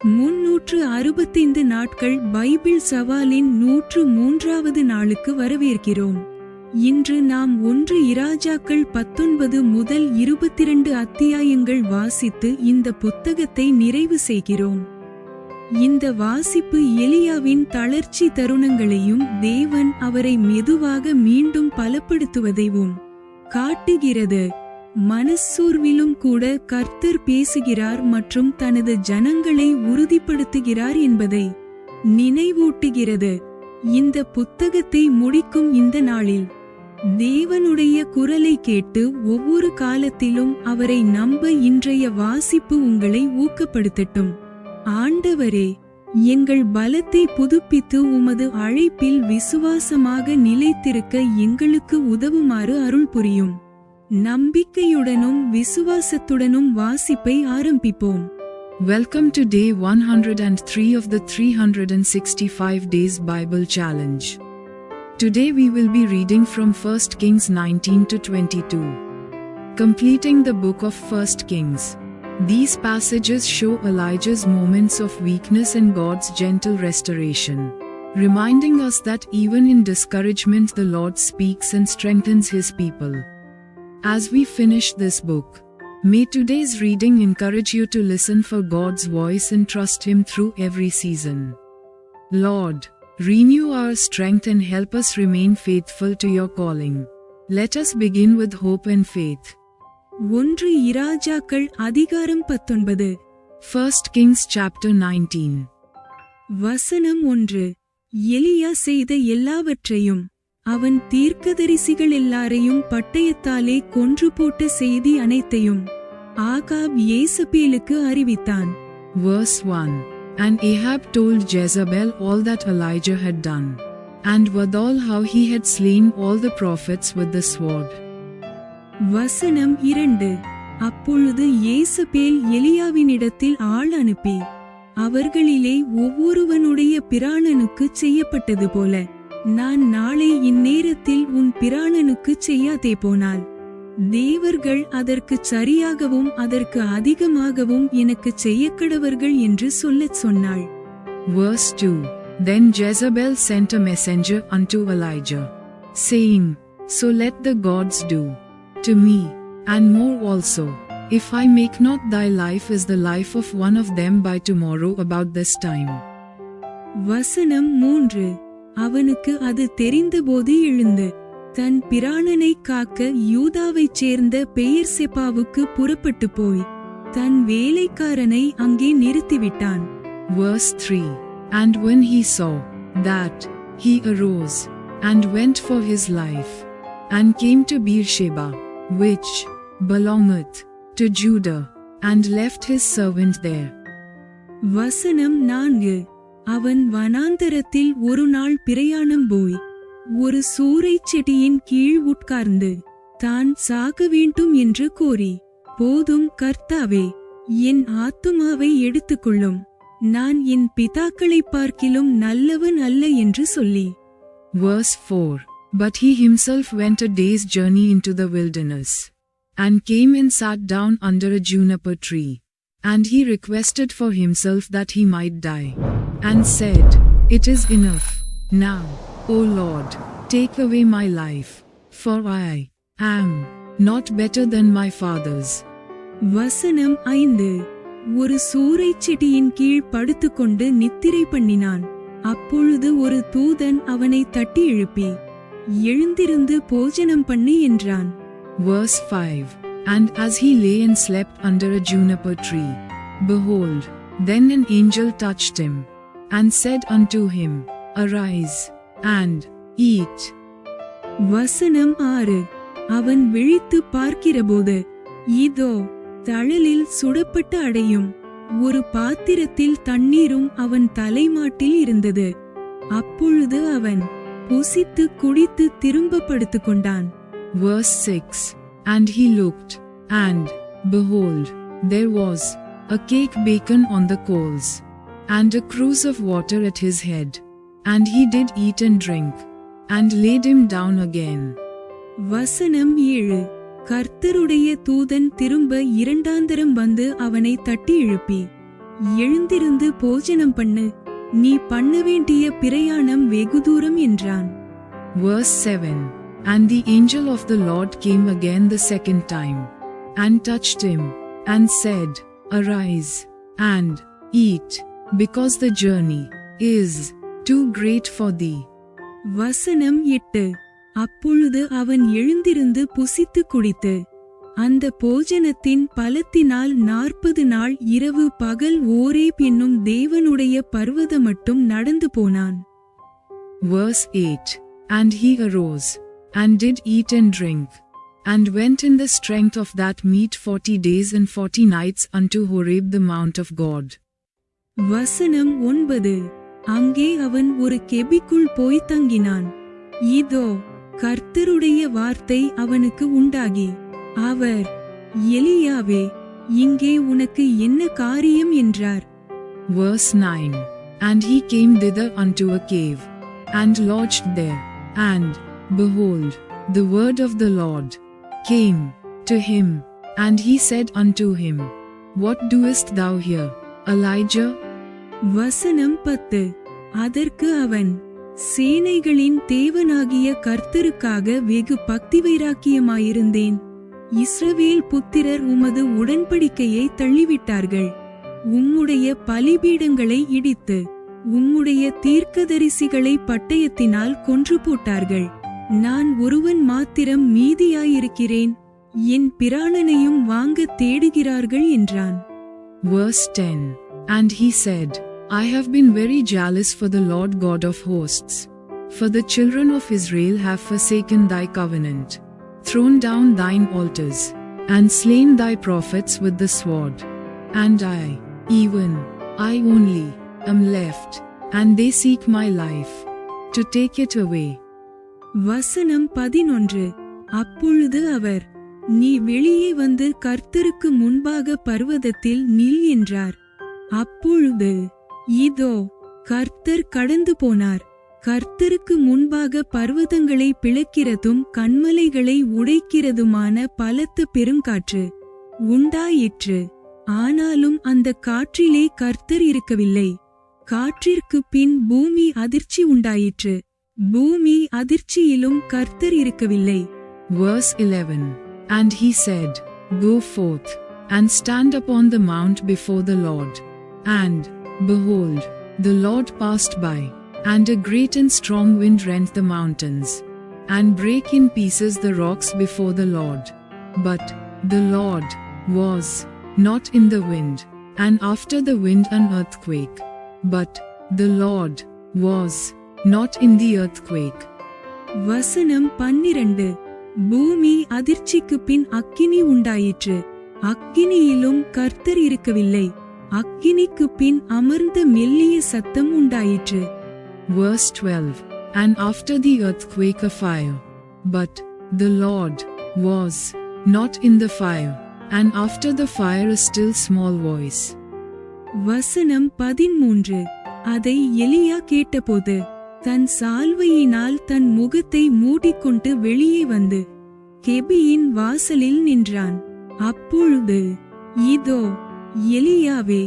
365 நாட்கள் பைபிள் சவாலின் 103வது நாளுக்கு வரவேற்கிறோம். இன்று நாம் 1 இராஜாக்கள் 19 முதல் 22 அத்தியாயங்கள் வாசித்து இந்த புத்தகத்தை நிறைவு செய்கிறோம். இந்த வாசிப்பு எலியாவின் தளர்ச்சி தருணங்களையும் தேவன் அவரை மெதுவாக மீண்டும் பலப்படுத்துவதையும் காட்டுகிறது. மனச்சோர்விலும் கூட கர்த்தர் பேசுகிறார் மற்றும் தனது ஜனங்களை உறுதிப்படுத்துகிறார் என்பதை நினைவூட்டுகிறது. இந்த புத்தகத்தை முடிக்கும் இந்த நாளில் தேவனுடைய குரலை கேட்டு ஒவ்வொரு காலத்திலும் அவரை நம்ப இன்றைய வாசிப்பு உங்களை ஊக்கப்படுத்தட்டும். ஆண்டவரே, எங்கள் பலத்தை புதுப்பித்து உமது அழைப்பில் விசுவாசமாக நிலைத்திருக்க எங்களுக்கு உதவுமாறு அருள் புரியும். நம்பிக்கையுடனும் விசுவாசத்துடனும் வாசிப்பை ஆரம்பிப்போம். Welcome to day 103 of the 365 days Bible challenge. Today we will be reading from 1 Kings 19 to 22. Completing the book of 1 Kings. These passages show Elijah's moments of weakness and God's gentle restoration, reminding us that even in discouragement the Lord speaks and strengthens his people. As we finish this book, may today's reading encourage you to listen for God's voice and trust Him through every season. Lord, renew our strength and help us remain faithful to your calling. Let us begin with hope and faith. 1 இராஜாக்கள் அதிகாரம் 19. 1 Kings chapter 19. வசனம் 1. எலியா செய்த எல்லாவற்றையும் அவன் தீர்க்கதரிசிகள் எல்லாரையும் பட்டயத்தாலே கொன்று போட்ட செய்தி அனைத்தையும் ஆகாப் யேசபேலுக்கு அறிவித்தான். Verse 1. And Ahab told Jezebel all that Elijah had done, and withal how he had slain all the prophets with the sword. வசனம் 2. அப்பொழுது யேசபேல் எலியாவினிடத்தில் ஆள் அனுப்பி அவர்களிலே ஒவ்வொருவனுடைய பிராணனுக்கு செய்யப்பட்டது போல நான் நாளை இந்நேரத்தில் உன் பிராணனுக்கு செய்யாதே போனால் தேவர்கள் அதற்கு சரியாகவும் அதற்கு அதிகமாகவும் எனக்கு செய்யக்கடவர்கள் என்று சொல்லச் சொன்னாள். Verse 2. Then Jezebel sent a messenger unto Elijah, saying, So let the gods do to me, and more also, if I make not thy life as the life of one of them by tomorrow about this time. வசனம் 3. அவனுக்கு அது தெரிந்தபோது எழுந்து தன் பிராணனை காக்க யூதாவைச் சேர்ந்த பெயர்செபாவுக்கு புறப்பட்டு போய் தன் வேலைக்காரனை அங்கே நிறுத்திவிட்டான். Verse 3. And when he saw that, he arose and went for his life, and came to Beersheba, which belongeth to Judah, and left his servant there. வசனம் 4. அவன் வனாந்தரத்தில் ஒரு நாள் பிரயாணம் போய் ஒரு சூரைச் செடியின் கீழ் உட்கார்ந்து தான் சாக வேண்டும் என்று கோரி, போதும் கர்த்தாவே, என் ஆத்துமாவை எடுத்துக்கொள்ளும், நான் என் பிதாக்களை பார்க்கிலும் நல்லவன் அல்ல என்று சொல்லி. Verse 4. But he himself went a day's journey into the wilderness, and came and sat down under a juniper tree, and he requested for himself that he might die, and said, It is enough now, O Lord, take away my life, for I am not better than my fathers. வசனம் 5. ஒரு சூரைச் செடியின் கீழ் படுத்துக்கொண்டு நித்திரை பண்ணினான். அப்பொழுது ஒரு தூதன் அவனை தட்டி எழுப்பி, எழுந்திருந்து போஜனம் பண்ணு என்றான். Verse 5. And as he lay and slept under a juniper tree, behold, then an angel touched him, and said unto him, Arise, and eat. வசனம் 6. அவன் விழித்து பார்க்கிறபோது இதோ தழலில் சுடப்பட்ட அடையும் ஒரு பாத்திரத்தில் தண்ணீரும் அவன் தலைமாட்டில் இருந்தது. அப்பொழுது அவன் புசித்து குடித்து திரும்ப படுத்துக்கொண்டான். Verse 6. And he looked, and behold, there was a cake baken on the coals, and a cruse of water at his head. And he did eat and drink, and laid him down again. வசனம் 7. கர்த்தருடைய தூதன் திரும்ப இரண்டாந்தரம் வந்து அவனை தட்டி எழுப்பி, எழுந்திருந்து போஜனம் பண்ணு, நீ பண்ண வேண்டிய பிரயாணம் வெகு தூரம் என்றான். Verse 7. And the angel of the Lord came again the second time, and touched him, and said, Arise, and eat, because the journey is too great for thee. வசனம் 8. அப்பொழுது அவன் எழுந்திருந்து புசித்து குடித்து, அந்த போஜனத்தின் பலத்தினால் 40 நாள் இரவு பகல் ஓரேப் என்னும் தேவனுடைய பர்வத மட்டும் நடந்து போனான். Verse 8. And he arose, and did eat and drink, and went in the strength of that meat 40 days and 40 nights unto Horeb the mount of God. வசனம் 9. அங்கே அவன் ஒரு கெபிக்குள் போய் தங்கினான். இதோ கர்த்தருடைய வார்த்தை அவனுக்கு உண்டாகி, அவர், எலியாவே, இங்கே உனக்கு என்ன காரியம் என்றார். Verse 9. And he came thither unto a cave, and lodged there, and, behold, the word of the Lord came to him, and he said unto him, What doest thou here, Elijah? வசனம் 10. அதற்கு அவன், சேனைகளின் தேவனாகிய கர்த்தருக்காக வெகு பக்தி வைராக்கியமாயிருந்தேன். இஸ்ரவேல் புத்திரர் உமது உடன்படிக்கையை தள்ளிவிட்டார்கள். உம்முடைய பலிபீடங்களை இடித்து உம்முடைய தீர்க்கதரிசிகளை பட்டயத்தினால் கொன்று போட்டார்கள். நான் ஒருவன் மாத்திரம் மீதியாயிருக்கிறேன், என் பிராணனையும் வாங்க தேடுகிறார்கள் என்றான். Verse 10. And he said, I have been very jealous for the Lord God of hosts, for the children of Israel have forsaken thy covenant, thrown down thine altars, and slain thy prophets with the sword. And I, even I only, am left, and they seek my life, to take it away. வசனம் 11. அப்பொழுது அவர், நீ வெளியே வந்து கர்த்தருக்கு முன்பாக பர்வதத்தில் நில் என்றார். அப்பொழுது, இதோ கர்த்தர் கடந்து போனார். கர்த்தருக்கு முன்பாக பர்வதங்களை பிளக்கிறதும் கன்மலைகளை உடைக்கிறதுமான பலத்த பெருங்காற்று உண்டாயிற்று. ஆனாலும் அந்த காற்றிலே கர்த்தர் இருக்கவில்லை. காற்றிற்கு பின் பூமி அதிர்ச்சி உண்டாயிற்று. பூமி அதிர்ச்சியிலும் கர்த்தர் இருக்கவில்லை. Verse 11. And he said, Go forth, and stand upon the mount before the Lord. And, behold, the Lord passed by, and a great and strong wind rent the mountains, and brake in pieces the rocks before the Lord. But the Lord was not in the wind, and after the wind an earthquake. But the Lord was not in the earthquake. வசனம் 12. பூமி அதிர்ச்சிக்கு பின் அக்கினி உண்டாயிற்று. அக்கினியிலும் கர்த்தர் இருக்கவில்லை. அக்கினிக்கு பின் அமர்ந்த மெல்லிய சத்தம் உண்டாயிற்று. Verse 12. And after the earthquake a fire. But the Lord was not in the fire, and after the fire a still small voice. வசனம் 13. அதை எலியா கேட்டபோது தன் சால்வையினால் தன் முகத்தை மூடிக்கொண்டு வெளியே வந்து கெபியின் வாசலில் நின்றான். அப்பொழுது, இதோ எலியாவே,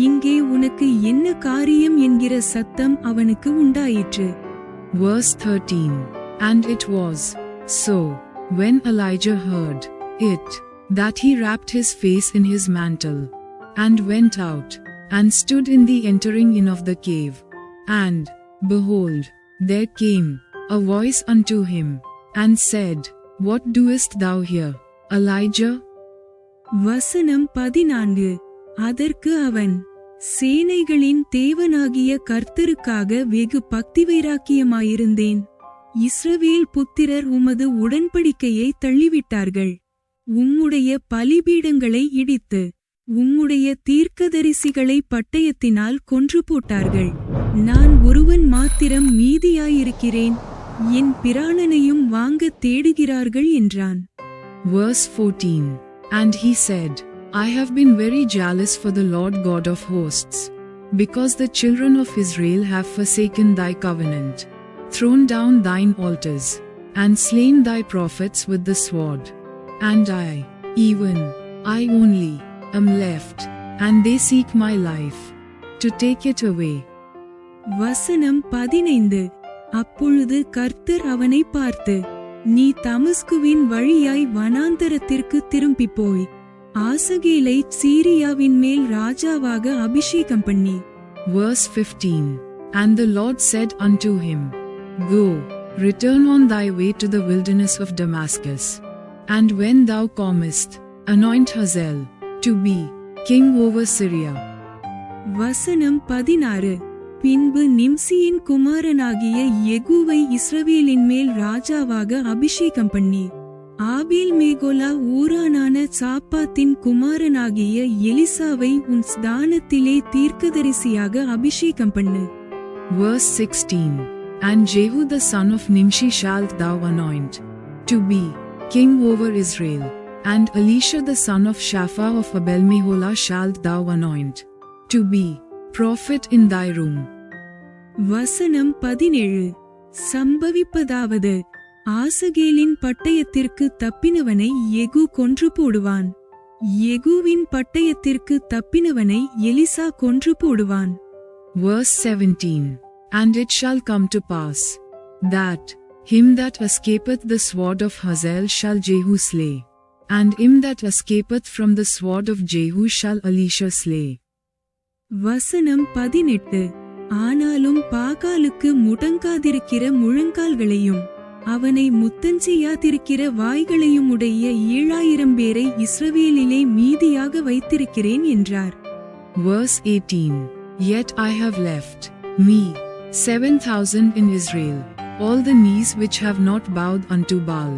இங்கே உனக்கு என்ன காரியம் என்கிற சத்தம் அவனுக்கு உண்டாயிற்று. Verse 13. And it was so, when Elijah heard it, that he wrapped his face in his mantle, and went out, and stood in the entering in of the cave. And, behold, there came a voice unto him, and said, What doest thou here, Elijah? வசனம் 14. அதற்கு அவன், சேனைகளின் தேவனாகிய கர்த்தருக்காக வெகு பக்தி வைராக்கியமாயிருந்தேன். இஸ்ரவேல் புத்திரர் உமது உடன்படிக்கையை தள்ளிவிட்டார்கள். உம்முடைய பலிபீடங்களை இடித்து உம்முடைய தீர்க்கதரிசிகளை பட்டயத்தினால் கொன்று போட்டார்கள். நான் ஒருவன் மாத்திரம் மீதியாயிருக்கிறேன், என் பிராணனையும் வாங்க தேடுகிறார்கள் என்றான். Verse 14. And he said, I have been very jealous for the Lord God of hosts, because the children of Israel have forsaken thy covenant, thrown down thine altars, and slain thy prophets with the sword. And I, even I only, am left, and they seek my life, to take it away. வசனம் 15. அப்பொழுது கர்த்தர் அவனை பார்த்து, நீ தமஸ்குவின் வழியாய் வனாந்தரத்திற்கு திரும்பிப் போய் ஆசகேலை சீரியாவின் மேல் ராஜாவாக அபிஷேகம் பண்ணி. Verse 15. And the Lord said unto him, Go, return on thy way to the wilderness of Damascus, and when thou comest, anoint Hazael to be king over Syria. வசனம் 16. பின்பு நிம்சியின் குமாரனாகிய யெகூவை இஸ்ரவேலின் மேல் ராஜாவாக அபிஷேகம் பண்ணி ஆபேல் மேகோலா ஊரானான சாப்பாத்தின் குமாரனாகிய எலிசாவை உன் ஸ்தானத்திலே தீர்க்கதரிசியாக அபிஷேகம் பண்ணு. Verse 16. And Jehu the son of Nimshi shalt thou anoint to be king over Israel, and Elisha the son of Shaphat of Abel-Meholah shalt thou anoint to be prophet in thy room. வசனம் 17. சம்பவிப்பதாவது, ஆசகேலின் பட்டயத்திற்கு தப்பினவனை யெகூ கொன்று போடுவான். யெகூவின் பட்டயத்திற்கு தப்பினவனை Elisha கொன்று போடுவான். Verse 17. And it shall come to pass, that him that escapeth the sword of Hazael shall Jehu slay, and him that escapeth from the sword of Jehu shall Elisha slay. வசனம் 18. ஆனாலும் பாகாலுக்கு முடங்காதிருக்கிற முழங்கால்களையும் அவனை முத்தஞ்செய்யாதிருக்கிற வாய்களையும் உடைய 7000 பேரை இஸ்ரவேலிலே மீதியாக வைத்திருக்கிறேன் என்றார். Verse 18. Yet I have left me 7,000 in Israel, all the knees which have not bowed unto Baal,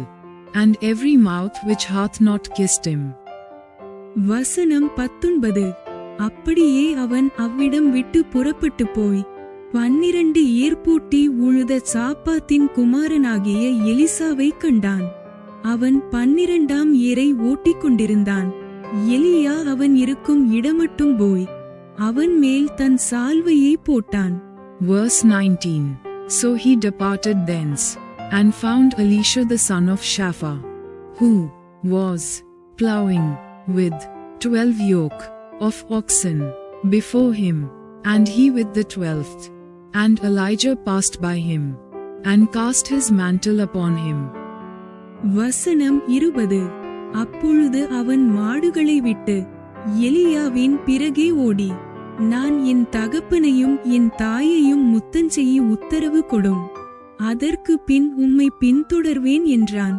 and every mouth which hath not kissed him. வசனம் 19. அப்படியே அவன் அவ்விடம் விட்டு புறப்பட்டு போய் 12 ஏர்பூட்டி உழுத சாப்பாத்தின் குமாரனாகிய எலிசாவை கண்டான். அவன் 12ஆம் ஏரை ஓட்டிக்கொண்டிருந்தான். எலியா அவன் இருக்கும் இடமட்டும் போய் அவன் மேல் தன் சால்வையை போட்டான். Verse 19. So he departed thence, and found Elisha the son of Shaphat, who was plowing with 12 yoke of oxen before him, and he with the 12th. And Elijah passed by him, and cast his mantle upon him. வசனம் 20. அப்பொழுது அவன் மாடுகளை விட்டு எலியாவின் பிறகே ஓடி, நான் என் தகப்பனையும் என் தாயையும் முத்தஞ்செய்ய உத்தரவு கொடும், அதற்கு பின் உம்மை பின்தொடர்வேன் என்றான்.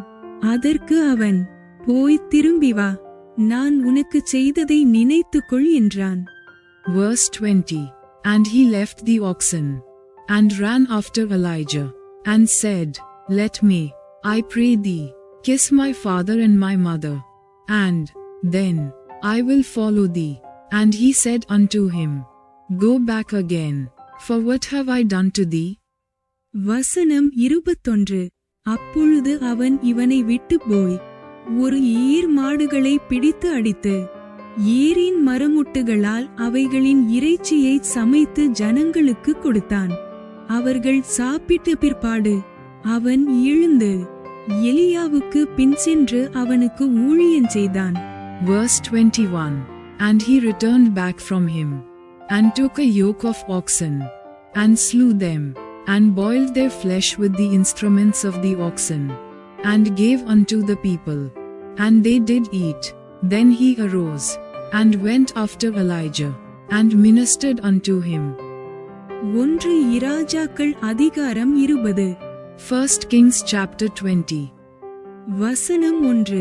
அதற்கு அவன், போய் திரும்பி வா, நான் உனக்கு செய்ததை நினைத்துக்கொள் என்றான். Verse 20. And he left the oxen, and ran after Elijah, and said, Let me, I pray thee, kiss my father and my mother, and then I will follow thee. And he said unto him, Go back again, for what have I done to thee? வசனம் 21. அப்பொழுது அவன் இவனை விட்டு போய் ஒரு ஏர் மாடுகளை பிடித்து அடித்து ஏரின் மரமுட்டுகளால் அவைகளின் இறைச்சியை சமைத்து ஜனங்களுக்கு கொடுத்தான். அவர்கள் சாப்பிட்ட பிற்பாடு அவன் எழுந்து எலியாவுக்கு பின் சென்று அவனுக்கு ஊழியம் செய்தான். Verse 21. And he returned back from him, and took a yoke of oxen, and slew them, and boiled their flesh with the instruments of the oxen, and gave unto the people, and they did eat. Then he arose, and went after Elijah, and ministered unto him. 1 இராஜாக்கள் அதிகாரம் 20. 1 Kings chapter 20. வசனம் 1.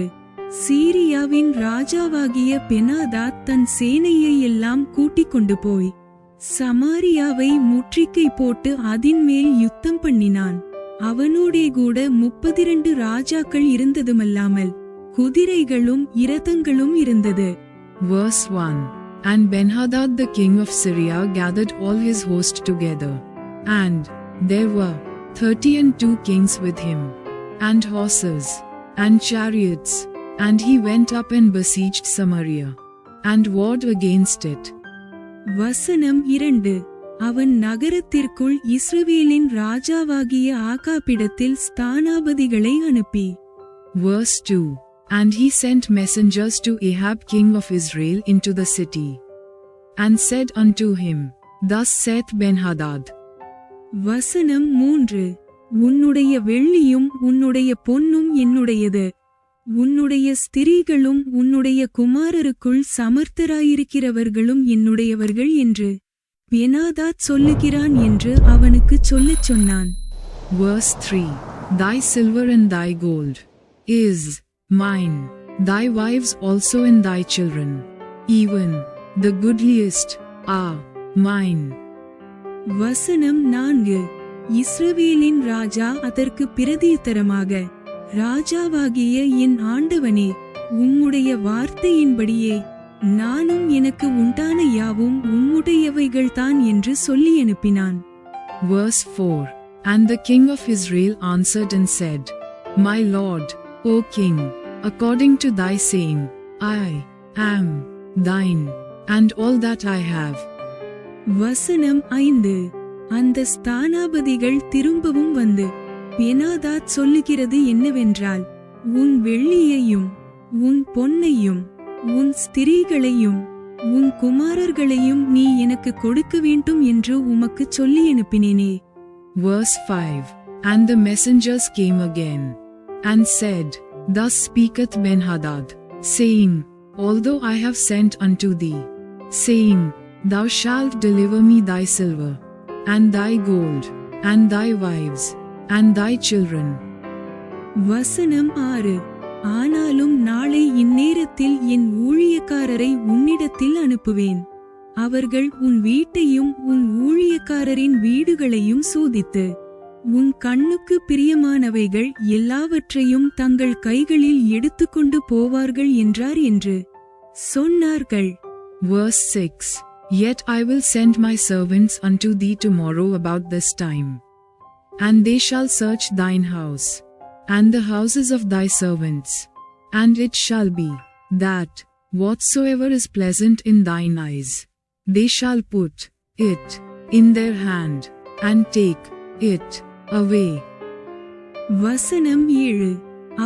சீரியாவின் ராஜாவாகிய Benhadad தன் சேனையை எல்லாம் கூட்டிக் கொண்டு போய் சமாரியாவை முற்றுகை போட்டு அதின்மேல் யுத்தம் பண்ணினான். அவனோடே கூட 32 ராஜாக்கள் இருந்ததுமல்லாமல் குதிரைகளும் இரதங்களும் இருந்தது. Verse 1. And Benhadad the king of Syria gathered all his host together, and there were 32 kings with him, and horses, and chariots, and he went up and besieged Samaria, and warred against it. வசனம் 2. அவன் நகரத்திற்குள் இஸ்ரவேலின் ராஜாவாகிய ஆகாபிடத்தில் ஸ்தானாபதிகளை அனுப்பி. Verse 2. And he sent messengers to Ahab king of Israel into the city, and said unto him, Thus saith Benhadad. வசனம் 3. உன்னுடைய வெள்ளியும் உன்னுடைய பொன்னும் என்னுடையது, உன்னுடைய ஸ்திரீகளும் உன்னுடைய குமாரருக்குள் சமர்த்தராயிருக்கிறவர்களும் என்னுடையவர்கள் என்று பெனாதாத் சொல்லுகிறான் என்று அவனுக்குச் சொல்லச் சொன்னான். Verse 3. Thy silver and thy gold is mine, thy wives also and thy children, even the goodliest, are mine. வசனம் 4. இஸ்ரவேலின் ராஜா அதற்கு பிரதியுத்தரமாக, ராஜாவாகிய என் ஆண்டவனே, உம்முடைய வார்த்தையின்படியே நானும் எனக்கு உண்டான யாவும் உம்முடையவைகள்தான் என்று சொல்லி அனுப்பினான். Verse 4. And the king of Israel answered and said, My lord, O king, according to thy saying, I am thine, and all that I have. வசனம் 5. அந்த ஸ்தானாபதிகள் திரும்பவும் வந்து, பெனாதாத் சொல்லுகிறது என்னவென்றால், உன் வெள்ளியையும் உன் பொன்னையும் உன் ஸ்திரீகளையும் உன் குமாரர்களையும் நீ எனக்கு கொடுக்க வேண்டும் என்று உமக்குச் சொல்லி அனுப்பினேனே. Verse 5. And the messengers came again, and said, Thus speaketh Benhadad, saying, Although I have sent unto thee, saying, Thou shalt deliver me thy silver, and thy gold, and thy wives, and thy children. வசனம் 6. ஆனாலும் நாளை இந்நேரத்தில் என் ஊழியக்காரரை உன்னிடத்தில் அனுப்புவேன், அவர்கள் உன் வீட்டையும் உன் ஊழியக்காரரின் வீடுகளையும் சோதித்து உன் கண்ணுக்கு பிரியமானவைகள் எல்லாவற்றையும் தங்கள் கைகளில் எடுத்துக்கொண்டு போவார்கள் என்றார் என்று சொன்னார்கள். Verse 6. Yet I will send my servants unto thee tomorrow about this time, and they shall search thine house, and the houses of thy servants, and it shall be, that, whatsoever is pleasant in thine eyes, they shall put it in their hand, and take it away. வசனம் 7.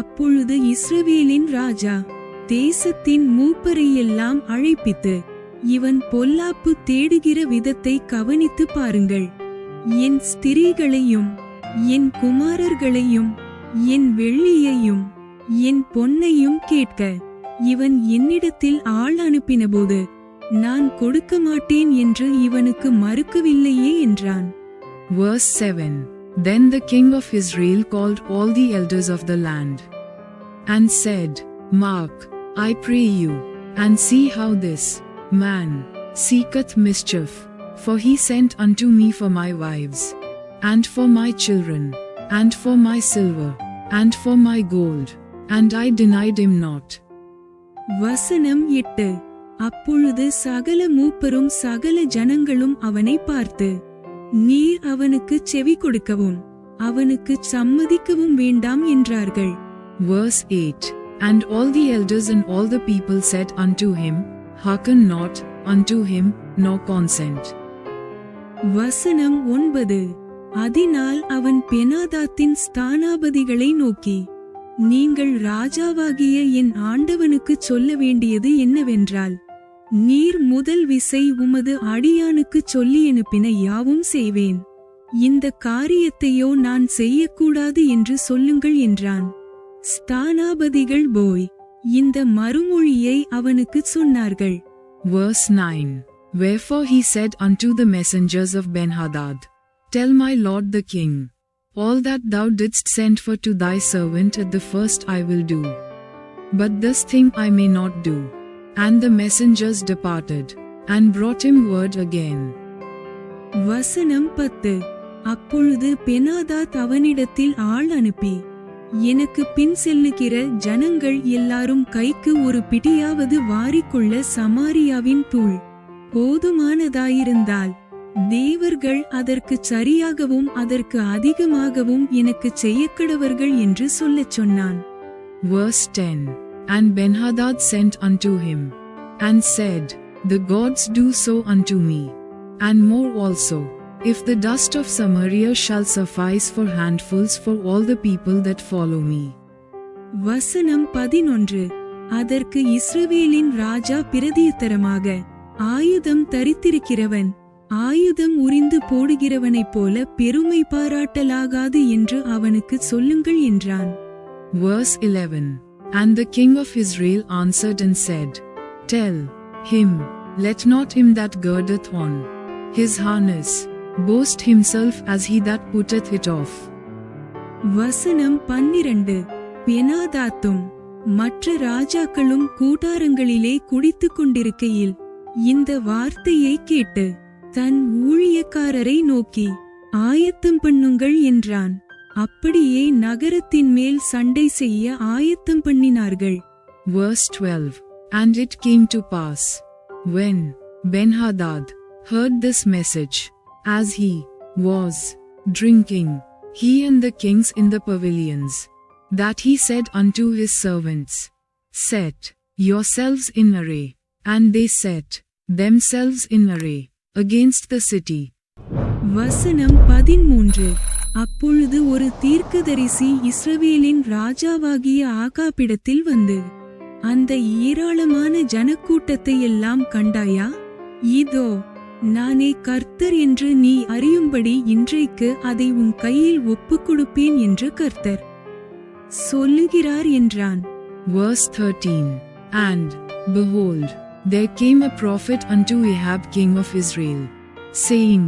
அப்பொழுது இஸ்ரவேலின் ராஜா தேசத்தின் மூப்பரையெல்லாம் அழைப்பித்து, இவன் பொல்லாப்பு தேடுகிற விதத்தை கவனித்து பாருங்கள், என் ஸ்திரீகளையும் என் குமாரர்களையும் என் வெள்ளியையும் என் பொன்னையும் கேட்க இவன் என்னிடத்தில் ஆள் அனுப்பினபோது நான் கொடுக்க மாட்டேன் என்று இவனுக்கு மறுக்கவில்லையே என்றான். Verse 7. Then the king of Israel called all the elders of the land, and said, Mark, I pray you, and see how this man seeketh mischief, for he sent unto me for my wives, and for my children, and for my silver, and for my gold, and I denied him not. வசனம் 8. அப்பொழுது சகல மூப்பரும் சகல ஜனங்களும் அவனை பார்த்து, நீர் அவனுக்கு செவி கொடுக்கவும் அவனுக்கு சம்மதிக்கவும் வேண்டாம் என்றார்கள். Verse 8. And all the elders and all the people said unto him, Hearken not unto him, nor consent. வசனம் 9. அதனால் அவன் பெனாதாத்தின் ஸ்தானாபதிகளை நோக்கி, நீங்கள் ராஜாவாகிய என் ஆண்டவனுக்குச் சொல்ல வேண்டியது என்னவென்றால், நீர் முதல் விசை உமது அடியானுக்குச் சொல்லி அனுப்பின யாவும் செய்வேன், இந்த காரியத்தையோ நான் செய்யக்கூடாது என்று சொல்லுங்கள் என்றான். ஸ்தானாபதிகள் போய் இந்த மறுமொழியை அவனுக்குச் சொன்னார்கள். Verse 9. Wherefore he said unto the messengers of Benhadad, Tell my lord the king, all that thou didst send for to thy servant at the first I will do. But this thing I may not do. And the messengers departed, and brought him word again. வசனம் 10. அப்பொழுது Benhadad அவனிடத்தில் ஆள் அனுப்பி, எனக்கு பின் செல்லுகிற ஜனங்கள் எல்லாரும் கைக்கு ஒரு பிடியாவது வாரிக்கொள்ள சமாரியாவின் தூள் போதுமானதாயிருந்தால் தேவர்கள் அதற்கு சரியாகவும் அதற்கு அதிகமாகவும் எனக்கு செய்யக்கடவர்கள் என்று சொல்லச் சொன்னான். Verse 10. And Benhadad sent unto him, and said, The gods do so unto me, and more also, if the dust of Samaria shall suffice for handfuls for all the people that follow me. வசனம் 11. அதற்கு இஸ்ரவேலின் ராஜா பிரதியுத்தரமாக, ஆயுதம் தரித்திருக்கிறவன் ஆயுதம் உரிந்து போடுகிறவனைப் போல பெருமை பாராட்டலாகாது என்று அவனுக்கு சொல்லுங்கள் என்றான். Verse 11. And the king of Israel answered and said, Tell him, let not him that girdeth on his harness boast himself as he that putteth it off. வசனம் 12. பெனாதாத்தும் மற்ற ராஜாக்களும் கூடாரங்களிலே குடித்துக் கொண்டிருக்கையில் இந்த வார்த்தையை கேட்டு தன் ஊழியக்காரரை நோக்கி ஆயத்தம் பண்ணுங்கள் என்றான். அப்படியே நகரத்தின் மேல் சண்டை செய்ய ஆயத்தம் பண்ணினார்கள். Verse 12. And it came to pass, when Ben-Hadad heard this message, as he was drinking, he and the kings in the pavilions, that he said unto his servants, Set yourselves in array. And they set themselves in array against the city. வசனம் 13. அப்பொழுது ஒரு தீர்க்கதரிசி இஸ்ரவேலின் ராஜாவாகிய ஆகாபிடத்தில் வந்து, அந்த ஏராளமான ஜனக்கூட்டத்தை எல்லாம் கண்டாயா? இதோ நானே கர்த்தர் என்று நீ அறியும்படி இன்றைக்கு அதை உன் கையில் ஒப்புக் கொடுப்பேன் என்று கர்த்தர் சொல்லுகிறார் என்றான். Verse 13. And, behold, there came a prophet unto Ahab king of Israel, saying,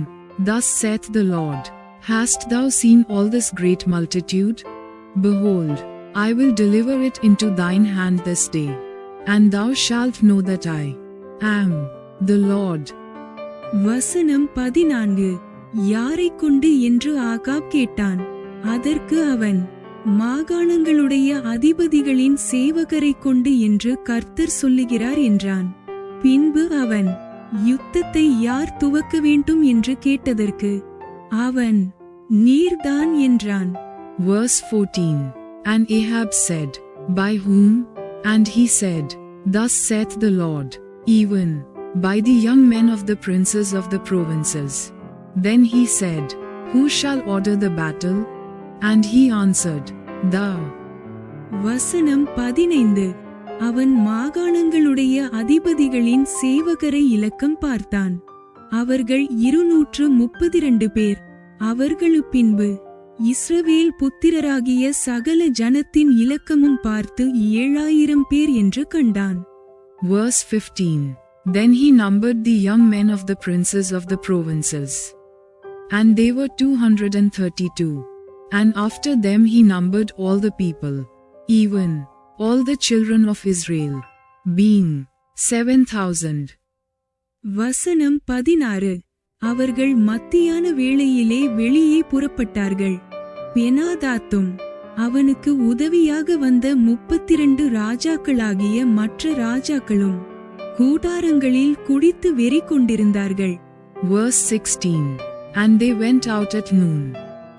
Thus saith the Lord, Hast thou seen all this great multitude? Behold, I will deliver it into thine hand this day, and thou shalt know that I am the Lord. வசனம் 14. யாரைக் கொண்டு என்று Ahab கேட்டான். அதற்கு அவன், மாகாணங்களுடைய அதிபதிகளின் சேவகரைக் கொண்டு என்று கர்த்தர் சொல்லுகிறார் என்றான். பின்பு அவன், யுத்தத்தை யார் துவக்க வேண்டும் என்று கேட்டதற்கு அவன், நீர்தான் என்றான். Verse 14. And Ahab said, By whom? And he said, Thus saith the Lord, even by the young men of the princes of the provinces. Then he said, Who shall order the battle? And he answered, Thou. வசனம் 15. அவன் மாகாணங்களுடைய அதிபதிகளின் சேவகரை இலக்கம் பார்த்தான். அவர்கள் 232 பேர். அவர்களு பின்பு இஸ்ரவேல் புத்திரராகிய சகல ஜனத்தின் இலக்கமும் பார்த்து 7000 பேர் என்று கண்டான். Verse 15. Then he numbered the young men of the princes of the provinces, and they were 232. And after them he numbered all the people, even all the children of Israel, being 7,000. வசனம் 16. அவர்கள் மத்தியான வேளையிலே வெளியே புறப்பட்டார்கள். பெனாதாத்தும் அவனுக்கு உதவியாக வந்த 32 ராஜாக்களாகிய மற்ற ராஜாக்களும் கூடாரங்களில் குடித்து வெறி கொண்டிருந்தார்கள். Verse 16. And they went out at noon,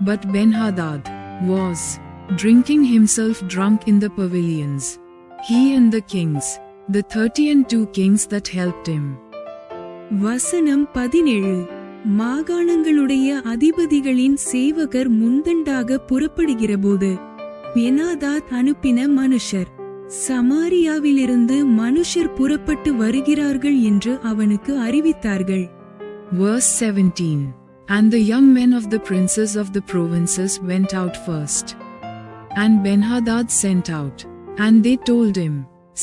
but Ben-Hadad was drinking himself drunk in the pavilions, he and the kings, the 32 kings that helped him. வசனம் 17. மாகாணங்களுடைய அதிபதிகளின் சேவகர் முந்தண்டாக புறப்படுகிறபோது பெனாதாத் அனுப்பின மனுஷர், சமாரியாவிலிருந்து மனுஷர் புறப்பட்டு வருகிறார்கள் என்று அவனுக்கு அறிவித்தார்கள். Verse 17. And the young men of the princes of the provinces went out first. And Ben-Hadad sent out, and they told him,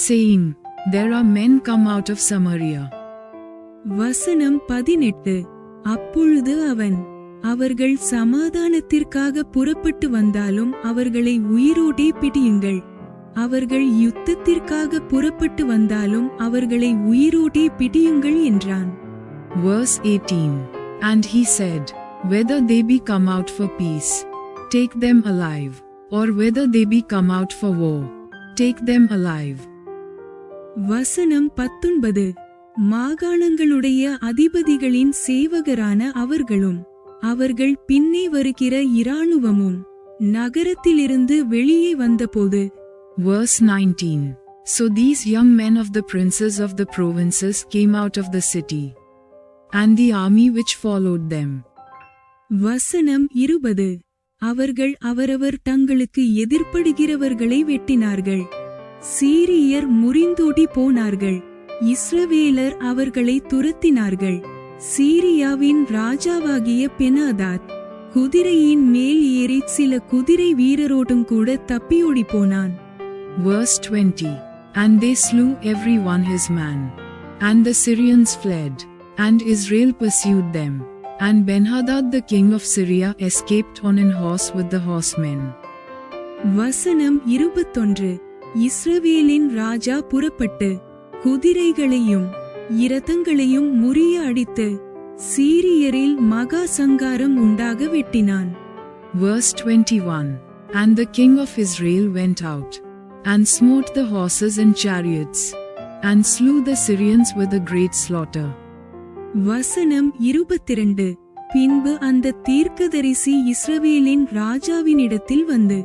saying, There are men come out of Samaria. வசனம் 18. அப்பொழுது அவன், அவர்கள் சமாதானத்திற்காக புறப்பட்டு வந்தாலும் அவர்களை உயிரோடே பிடியுங்கள், அவர்கள் யுத்தத்திற்காக புறப்பட்டு வந்தாலும் அவர்களை உயிரோடே பிடியுங்கள் என்றான். Verse 18. And he said, Whether they be come out for peace, take them alive, or whether they be come out for war, take them alive. வசனம் 19. மாகாணங்களுடைய அதிபதிகளின் சேவகரான அவர்களும் அவர்கள் பின்னே வருகிற இராணுவமும் நகரத்திலிருந்து வெளியே வந்தபோது. Verse 19. So these young men of the princes of the provinces came out of the city, and the army which followed them. வசனம் 20. அவர்கள் அவரவர் தங்களுக்கு எதிர்ப்படுகிறவர்களை வெட்டினார்கள், சீரியர் முறிந்தோடி போனார்கள், இஸ்ரவேலர் அவர்களை துரத்தினார்கள். சீரியாவின் ராஜாவாகிய பெனாதாத் குதிரையின் மேல் ஏறி சில குதிரை வீரரோடும் கூட தப்பியோடி போனான். Verse 20. And they slew every one his man. And the Syrians fled. And Israel pursued them. And Benhadad the king of Syria escaped on an horse with the horsemen. வசனம் 21. இஸ்ரவேலின் ராஜா புறப்பட்டு குதிரைகளையும் இரதங்களையும் முறிய அடித்து சீரியரில் மகா சங்காரம் உண்டாக வெட்டினான். Verse 21. And the king of Israel went out, and smote the horses and chariots, and slew the Syrians with a great slaughter. வசனம் 22. பின்பு அந்த தீர்க்கதரிசி இஸ்ரவேலின் ராஜாவினிடத்தில் வந்து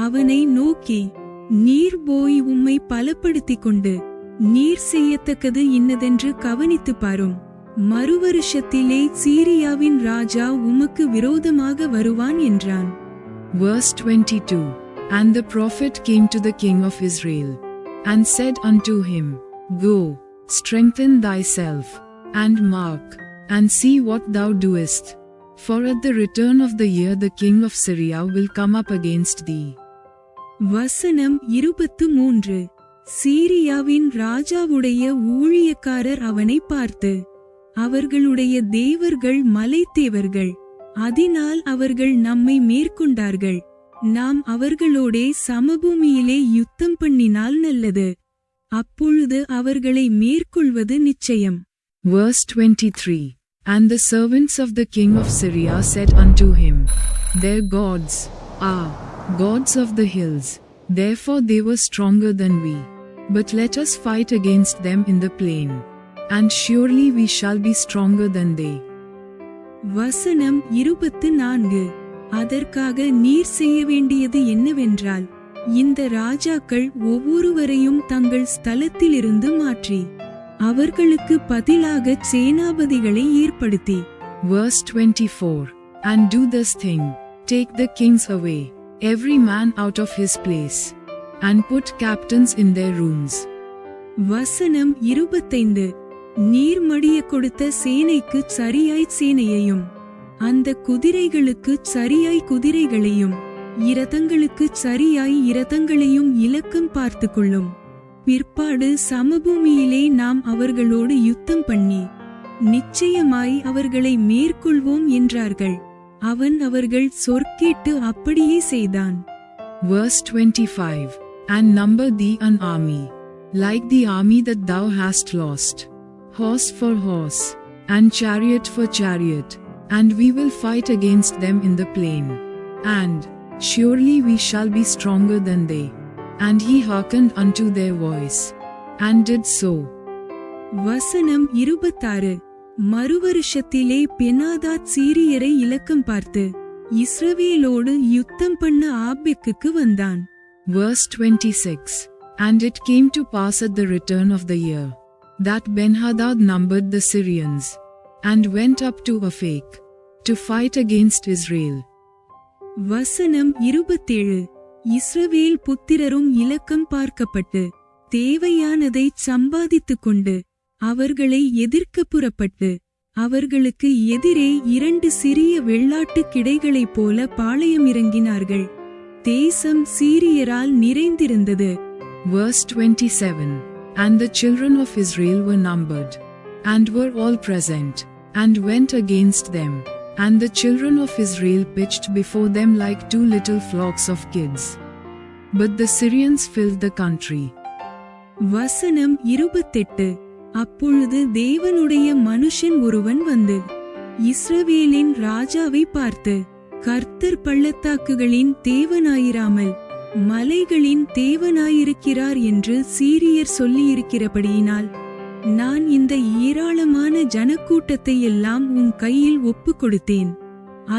அவனை நோக்கி, நீர் போய் உம்மை பலப்படுத்திக் கொண்டு நீர் செய்யத்தக்கது இன்னதென்று கவனித்து பாரும். மறுவருஷத்திலே சீரியாவின் ராஜா உமக்கு விரோதமாக வருவான் என்றான். Verse 22. And the prophet came to the king of Israel, and said unto him, Go, strengthen thyself, and mark, and see what thou doest. For at the return of the year the king of Syria will come up against thee. வசனம் 23. சீரியாவின் ராஜாவுடைய ஊழியக்காரர் அவனை பார்த்து, அவர்களுடைய தேவர்கள் மலைத்தேவர்கள், அதனால் அவர்கள் நம்மை மேற்கொண்டார்கள். நாம் அவர்களோடே சமபூமியிலே யுத்தம் பண்ணினால் நல்லது. அப்பொழுது அவர்களை மேற்கொள்வது நிச்சயம். Verse 23. And the servants of the king of Syria said unto him, Their gods are gods of the hills, therefore they were stronger than we. But let us fight against them in the plain, and surely we shall be stronger than they. வசனம் 24. அதற்காக நீர் செய்ய வேண்டியது என்னவென்றால், இந்த ராஜாக்கள் ஒவ்வொருவரையும் தங்கள் ஸ்தலத்திலிருந்து மாற்றி அவர்களுக்கு பதிலாக சேனாபதிகளை ஏற்படுத்தி. Verse 24. And do this thing, take the kings away, every man out of his place, and put captains in their rooms. வசனம் 25. நீர் மடிய கொடுத்த சேனைக்கு சரியாய் சேனையையும், அந்த குதிரைகளுக்கு சரியாய் குதிரைகளையும், இரதங்களுக்கு சரியாய் இரதங்களையும் இலக்கம் பார்த்து கொள்ளும். பிற்பாடு சமபூமியிலே நாம் அவர்களோடு யுத்தம் பண்ணி நிச்சயமாய் அவர்களை மேற்கொள்வோம் என்றார்கள். அவன் அவர்கள் சொற்கேட்டு அப்படியே செய்தான். Verse 25. And number thee an army, like the army that thou hast lost, horse for horse, and chariot for chariot, and we will fight against them in the plain, and surely we shall be stronger than they. And he hearkened unto their voice, and did so. வசனம் 26. மறுவருஷத்திலே Benhadad சீரியரை இலக்கம் பார்த்து இஸ்ரவேலோடு யுத்தம் பண்ண ஆபெக்குக்கு வந்தான். Verse 26. And it came to pass at the return of the year, that Benhadad numbered the Syrians, and went up to Aphek, to fight against Israel. வசனம் 27. இஸ்ரவேல் புத்திரரும் இலக்கம் பார்க்கப்பட்டு தேவையானதை சம்பாதித்துக் கொண்டு அவர்களை எதிர்க்க புறப்பட்டு அவர்களுக்கு எதிரே 2 சிறிய வெள்ளாட்டு கிடைகளைப் போல பாளையம் இறங்கினார்கள். தேசம் சீரியரால் நிறைந்திருந்தது. Verse 27. And the children of Israel were numbered, and were all present, and went against them. And the children of Israel pitched before them like 2 little flocks of kids. But the Syrians filled the country. வசனம் 28. அப்பொழுது தேவனுடைய மனுஷன் ஒருவன் வந்து இஸ்ரவேலின் ராஜாவை பார்த்து, கர்த்தர் பள்ளத்தாக்குகளின் தேவனாயிராமல் மலைகளின் தேவனாயிருக்கிறார் என்று சீரியர் சொல்லியிருக்கிறபடியினால் நான் இந்த ஏராளமான ஜனக்கூட்டத்தை எல்லாம் உன் கையில் ஒப்புக் கொடுத்தேன்.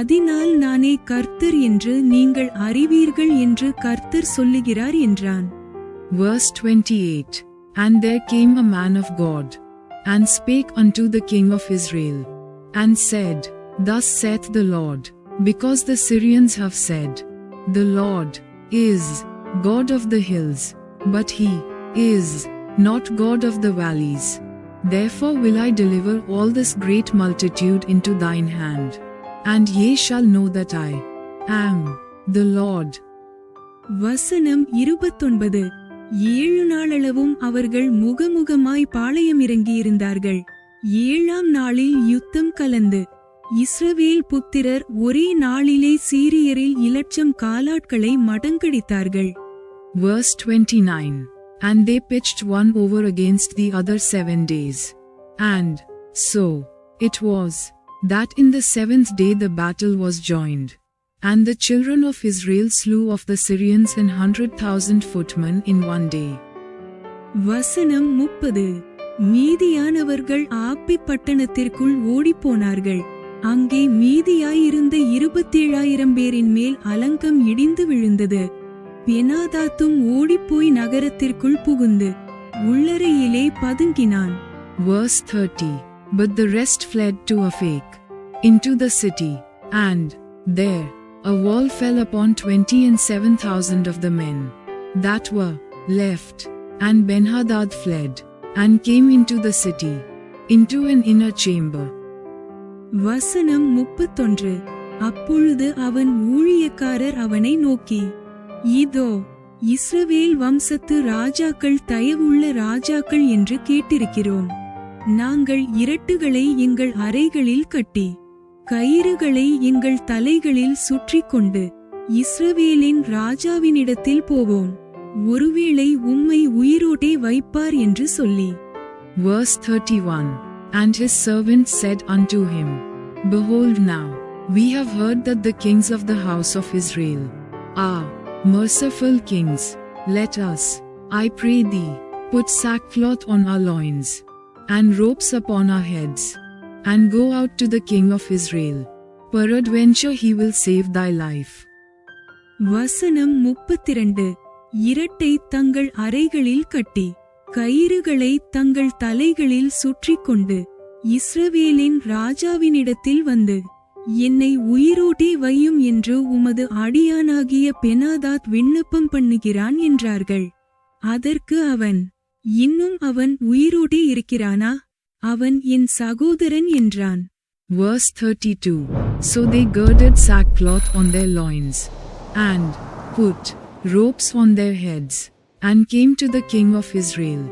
அதனால் நானே கர்த்தர் என்று நீங்கள் அறிவீர்கள் என்று கர்த்தர் சொல்லுகிறார் என்றான். Verse 28. And there came a man of God, and spake unto the king of Israel, and said, Thus saith the Lord, because the Syrians have said, The Lord is God of the hills, but he is not God of the valleys. Therefore will I deliver all this great multitude into thine hand. And ye shall know that I am the Lord. வசனம் 29. 7 நாளளவும் அவர்கள் முகமுகமாய் பாளையம் இறங்கியிருந்தார்கள். 7ஆம் நாளில் யுத்தம் கலந்து இஸ்ரவேல் புத்திரர் ஒரே நாளிலே சீரியரில் 1,00,000 காலாட்களை மடங்கடித்தார்கள். Verse 29. And they pitched one over against the other 7 days. And so it was that in the 7th day the battle was joined. And the children of Israel slew of the Syrians 100,000 footmen in one day. வசனம் 30. மீதியானவர்கள் ஆப்பி பட்டணத்திற்குள் ஓடிப்போனார்கள். அங்கே மீதியாயிருந்த 27,000 பேரின் மேல் அலங்கம் இடிந்து விழுந்தது. பெனாதாத்தும் ஓடிப்போய் நகரத்திற்குள் புகுந்து உள்ளறையிலே பதுங்கினான். Verse 30. But the rest fled to Aphek, into the city, and there a wall fell upon 27,000 of the men that were left. And Benhadad fled, and came into the city, into an inner chamber. வசனம் 31. அப்பொழுது அவன் ஊழியக்காரர் அவனை நோக்கி, இதோ இஸ்ரவேல் வம்சத்து ராஜாக்கள் தயவுள்ள ராஜாக்கள் என்று கேட்டிருக்கிறோம். நாங்கள் இரட்டுகளை எங்கள் அறைகளில் கட்டி கயிறுகளை எங்கள் தலைகளில் சுற்றி கொண்டு இஸ்ரவேலின் ராஜாவினிடத்தில் போவோம். ஒருவேளை உம்மை உயிரோடே வைப்பார் என்று சொல்லி. Verse 31. And his servants said unto him, Behold now, we have heard that the kings of the house of Israel are merciful kings. Let us, I pray thee, put sackcloth on our loins, and ropes upon our heads, and go out to the king of Israel. Peradventure he will save thy life. வசனம் 32. இரட்டை தங்கள் அறைகளில் கட்டி கயிறுகளை தங்கள் தலைகளில் சுற்றி கொண்டு இஸ்ரவேலின் ராஜாவினிடத்தில் வந்து, என்னை உயிரோடே வையும் என்று உமது அடியானாகிய பெனாதாத் விண்ணப்பம் பண்ணுகிறான் என்றார்கள். அதற்கு அவன், இன்னும் அவன் உயிரோடே இருக்கிறானா? அவன் என் சகோதரன் என்றான். Verse 32. So they girded sackcloth on their loins, and put ropes on their heads, and came to the king of Israel,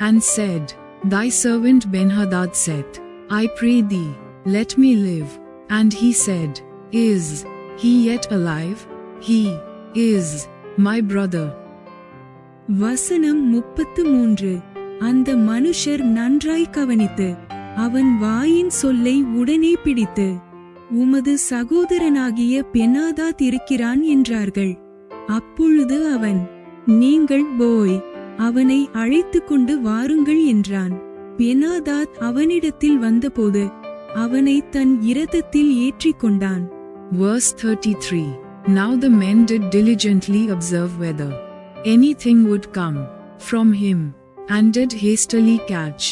and said, Thy servant Benhadad saith, I pray thee, let me live. And he said, Is he yet alive? He is my brother. வசனம் 33. அந்த மனுஷர் நன்றாய் கவனித்து அவன் வாயின் சொல்லை உடனே பிடித்து, உமது சகோதரனாகிய பெனாதாத் இருக்கிறான் என்றார்கள். அப்பொழுது அவன், நீங்கள் போய் அவனை அழைத்து கொண்டு வாருங்கள் என்றான். பெனாதாத் அவனிடத்தில் வந்தபோது அவனை தன் இரதத்தில் ஏற்றிக்கொண்டான். Verse 33. Now the men did diligently observe whether anything would come from him, and did hastily catch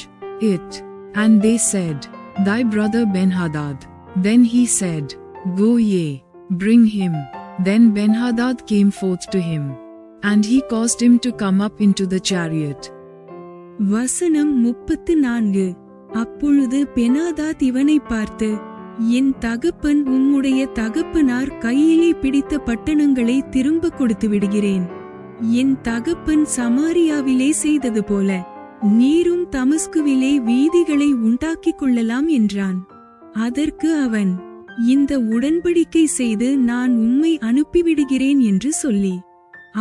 it. And they said, Thy brother Benhadad. Then he said, Go ye, bring him. Then Benhadad came forth to him, and he caused him to come up into the chariot. வசனம் 34. அப்பொழுது Benhadad இவனை பார்த்து, என் தகப்பன் உம்முடைய தகப்பனார் கையிலே பிடித்த பட்டணங்களை திரும்ப கொடுத்து விடுகிறேன். என் தகப்பன் சமாரியாவிலே செய்தது போல நீரும் தமஸ்குவிலே வீதிகளை உண்டாக்கிக் கொள்ளலாம் என்றான். அதற்கு அவன், இந்த உடன்படிக்கை செய்து நான் உம்மை அனுப்பிவிடுகிறேன் என்று சொல்லி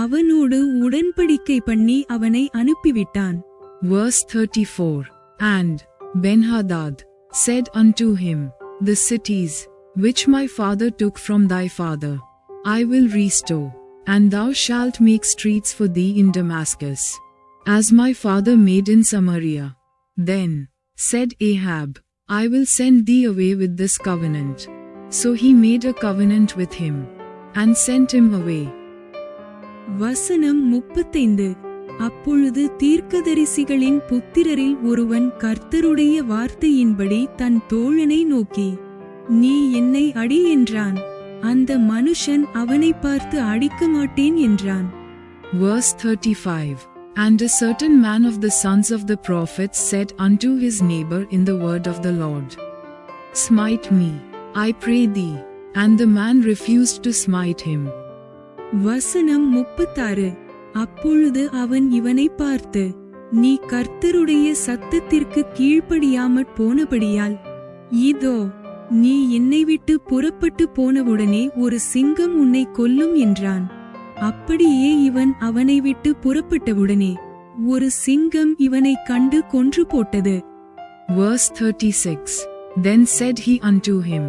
அவனோடு உடன்படிக்கை பண்ணி அவனை அனுப்பிவிட்டான். Verse 34. And Benhadad said unto him, The cities which my father took from thy father I will restore, and thou shalt make streets for thee in Damascus, as my father made in Samaria. Then said Ahab, I will send thee away with this covenant. So he made a covenant with him, and sent him away. வசனம் 35. அப்பொழுது தீர்க்கதரிசிகளின் புத்திரரில் ஒருவன் கர்த்தருடைய வார்த்தையின்படி தன் தோழனை நோக்கி, நீ என்னை அடி என்றான். அந்த மனுஷன் அவனை பார்த்து, அடிக்க மாட்டேன் என்றான். Verse 35. And a certain man of the sons of the prophets said unto his neighbor in the word of the Lord, Smite me, I pray thee. And the man refused to smite him. வசனம் 36. அப்பொழுது அவன் இவனை பார்த்து, நீ கர்த்தருடைய சத்தத்திற்கு கீழ்ப்படியாமற் போனபடியால், இதோ நீ என்னை விட்டு புறப்பட்டு போனவுடனே ஒரு சிங்கம் உன்னை கொல்லும் என்றான். அப்படியே இவன் அவனை விட்டு புறப்பட்டவுடனே ஒரு சிங்கம் இவனை கண்டு கொன்று போட்டது. Verse 36. Then said he unto him,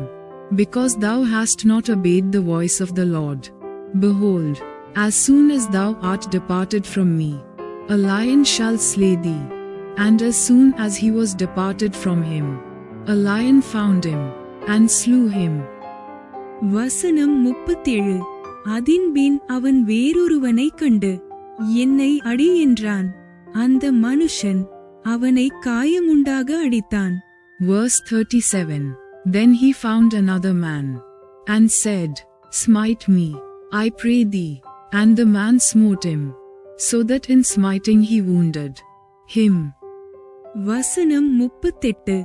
Because thou hast not obeyed the voice of the Lord, behold, as soon as thou art departed from me, a lion shall slay thee. And as soon as he was departed from him, a lion found him, and slew him. வசனம் 37. அதின்பின் அவன் வேறொருவனை கண்டு, என்னை அடி என்றான். அந்த மனுஷன் அவனை காயமுண்டாக அடித்தான். Verse 37. Then he found another man, and said, Smite me, I pray thee. And the man smote him, so that in smiting he wounded him. வசனம் 38.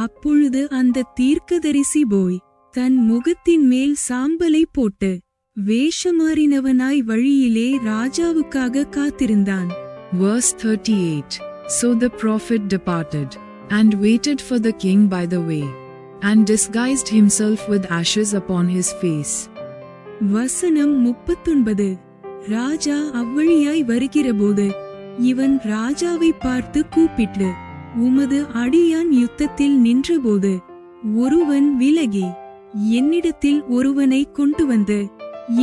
அப்பொழுது அந்த தீர்க்கதரிசி போய் தன் முகத்தின் மேல் சாம்பலை போட்டு வேஷமாறினவனாய் வழியிலே ராஜாவுக்காக காத்திருந்தான். Verse 38. So the prophet departed, and waited for the king by the way, and disguised himself with ashes upon his face. வசனம் 39. ராஜா அவ்வழியாய் வருகிறபோது இவன் ராஜாவை பார்த்து கூப்பிட்டு, உமது அடியான் யுத்தத்தில் நின்றபோது ஒருவன் விலகி என்னிடத்தில் ஒருவனை கொண்டு வந்து,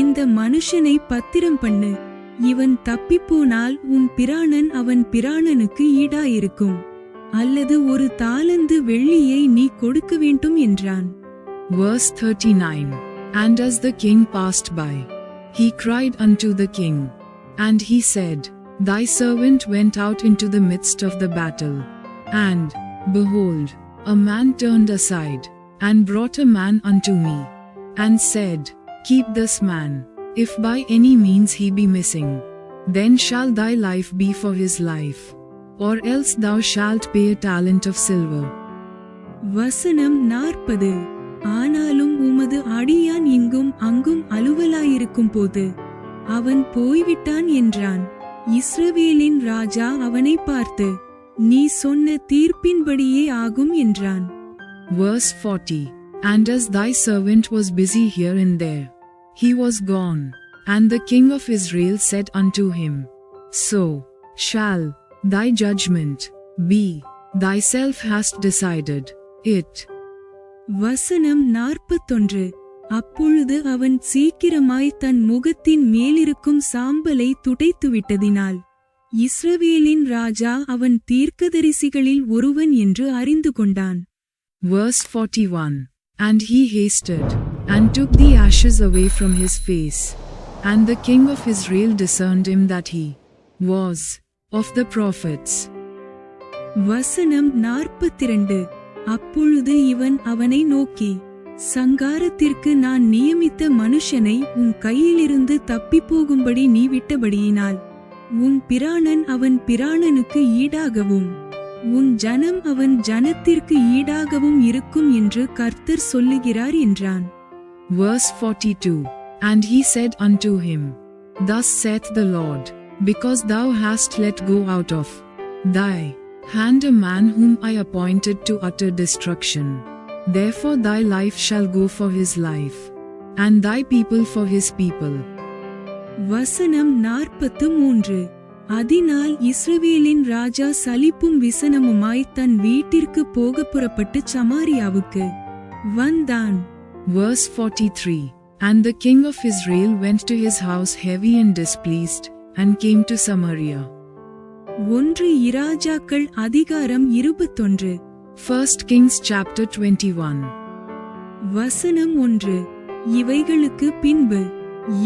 இந்த மனுஷனை பத்திரம் பண்ணு, இவன் தப்பிப்போனால் உன் பிராணன் அவன் பிராணனுக்கு ஈடாயிருக்கும், அல்லது ஒரு தாலந்து வெள்ளியை நீ கொடுக்க வேண்டும் என்றான். Verse 39. And as the king passed by, he cried unto the king, and he said, Thy servant went out into the midst of the battle, and, behold, a man turned aside, and brought a man unto me, and said, Keep this man, if by any means he be missing, then shall thy life be for his life, or else thou shalt pay a talent of silver. வசனம் 40. ஆனாலும் உமது அடியான் இங்கும் அங்கும் அலுவலாயிருக்கும் போது அவன் போய்விட்டான் என்றான். இஸ்ரவேலின் ராஜா அவனை பார்த்து, நீ சொன்ன தீர்ப்பின்படியே ஆகும் என்றான். Verse 40. And as thy servant was busy here and there, he was gone. And the king of Israel said unto him, So shall thy judgment be, thyself hast decided it. வசனம் 41. அப்பொழுது அவன் சீக்கிரமாய் தன் முகத்தின் மேலிருக்கும் சாம்பலை துடைத்துவிட்டதினால் இஸ்ரவேலின் ராஜா அவன் தீர்க்கதரிசிகளில் ஒருவன் என்று அறிந்து கொண்டான். Verse 41. And he hasted, and took the ashes away from his face. And the king of Israel discerned him that he was of the prophets. வசனம் 42. அப்பொழுது இவன் அவனை நோக்கி, சங்காரத்திற்கு நான் நியமித்த மனுஷனை உன் கையிலிருந்து தப்பிப்போகும்படி நீ விட்டபடியினால் உன் பிராணன் அவன் பிராணனுக்கு ஈடாகவும் உன் ஜனம் அவன் ஜனத்திற்கு ஈடாகவும் இருக்கும் என்று கர்த்தர் சொல்லுகிறார் என்றான். Verse 42. And he said unto him, Thus saith the Lord, Because thou hast let go out of thy hand a man whom I appointed to utter destruction, therefore thy life shall go for his life, and thy people for his people. வசனம் 43. அதனால் இஸ்ரவேலின் ராஜா சலிப்பும் விசனமுமாய் தன் வீட்டிற்கு போக புறப்பட்டு சமாரியாவுக்கு வந்தான். Verse 43. And the king of Israel went to his house heavy and displeased, and came to Samaria. 1 இராஜாக்கள் அதிகாரம் 21. 1 Kings chapter 21. வசனம் 1. இவைகளுக்கு பின்பு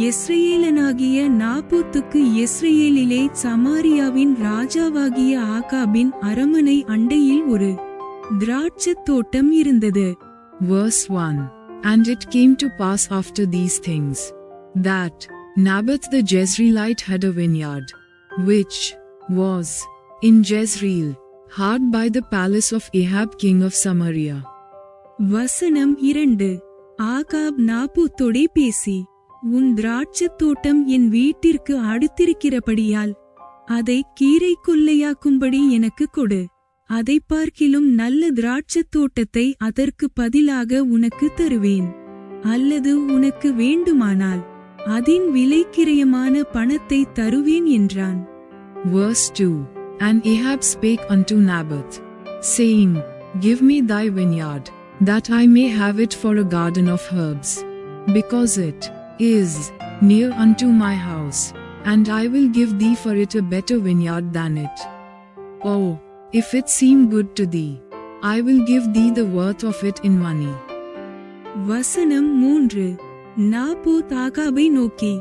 யெஸ்ரயேலனாகிய நாபோத்துக்கு யெஸ்ரயேலிலே சமாரியாவின் ராஜாவாகிய ஆகாபின் அரமனை அண்டையில் ஒரு திராட்சத் தோட்டம் இருந்தது. Verse 1. And it came to pass after these things, that Naboth the Jezreelite had a vineyard, which was in Jezreel, hard by the palace of Ahab king of Samaria. வசனம் 2. ஆகாப் நாபோத்தோடே பேசி, உன் திராட்சத் தோட்டம் என் வீட்டிற்கு அடுத்திருக்கிறபடியால் அதை கீரை கொல்லையாக்கும்படி எனக்கு கொடு. அதை பார்க்கிலும் நல்ல திராட்சத் தோட்டத்தை அதற்கு பதிலாக உனக்கு தருவேன். அல்லது உனக்கு வேண்டுமானால் அதின் விலைக்கிரயமான பணத்தை தருவேன் என்றான். Verse 2. And Ahab spake unto Naboth, saying, Give me thy vineyard, that I may have it for a garden of herbs, because it is near unto my house, and I will give thee for it a better vineyard than it. Oh, if it seem good to thee, I will give thee the worth of it in money. வசனம் 3. Naboth ஆகாபை நோக்கி,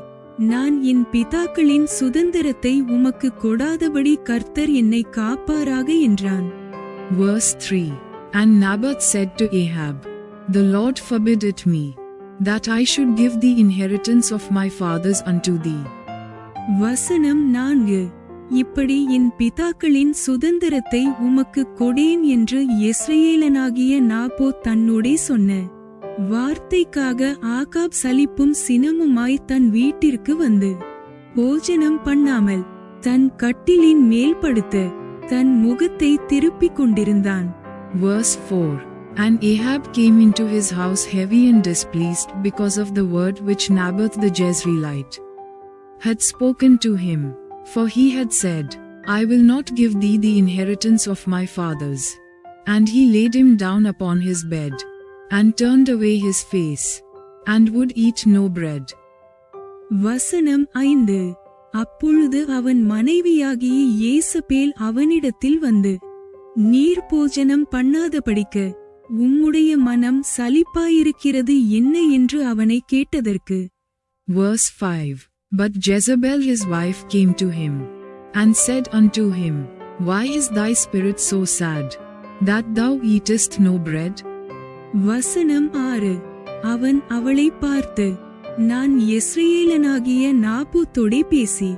நான் என் பிதாக்களின் சுதந்திரத்தை உமக்கு கொடாதபடி கர்த்தர் என்னை காப்பாராக என்றான். Verse 3. And Naboth said to Ahab, The Lord forbid it me, that I should give the inheritance of my fathers unto thee. வசனம் 4. இப்படி என் பிதாக்களின் சுதந்திரத்தை உமக்கு கொடேன் என்று யெஸ்ரயேலனாகிய நாபோத் தன்னோடே சொன்ன வார்த்தைக்காக ஆகாப் சலிப்பும் சினமுமாய் தன் வீட்டிற்கு வந்து போஜனம் பண்ணாமல் தன் கட்டிலின் மேல் படுத்து தன் முகத்தை திருப்பிக் கொண்டிருந்தான். Verse 4. And Ahab came into his house heavy and displeased because of the word which Naboth the Jezreelite had spoken to him, for he had said, I will not give thee the inheritance of my fathers. And he laid him down upon his bed, and turned away his face, and would eat no bread. வசனம் 5. அப்பொழுது அவன் மனைவியாகிய யேசபேல் அவனிடத்தில் வந்து, நீர் போஜனம் பண்ணாதபடிக்கு உம்முடைய மனம் சலிப்பாயிருக்கிறது என்ன என்று அவனை கேட்டதற்கு. Verse 5. But Jezebel his wife came to him, and said unto him, Why is thy spirit so sad, that thou eatest no bread? வசனம் 6. அவன் அவளை பார்த்து, நான் யெஸ்ரயேலனாகிய நாபோத்தோடே பேசி,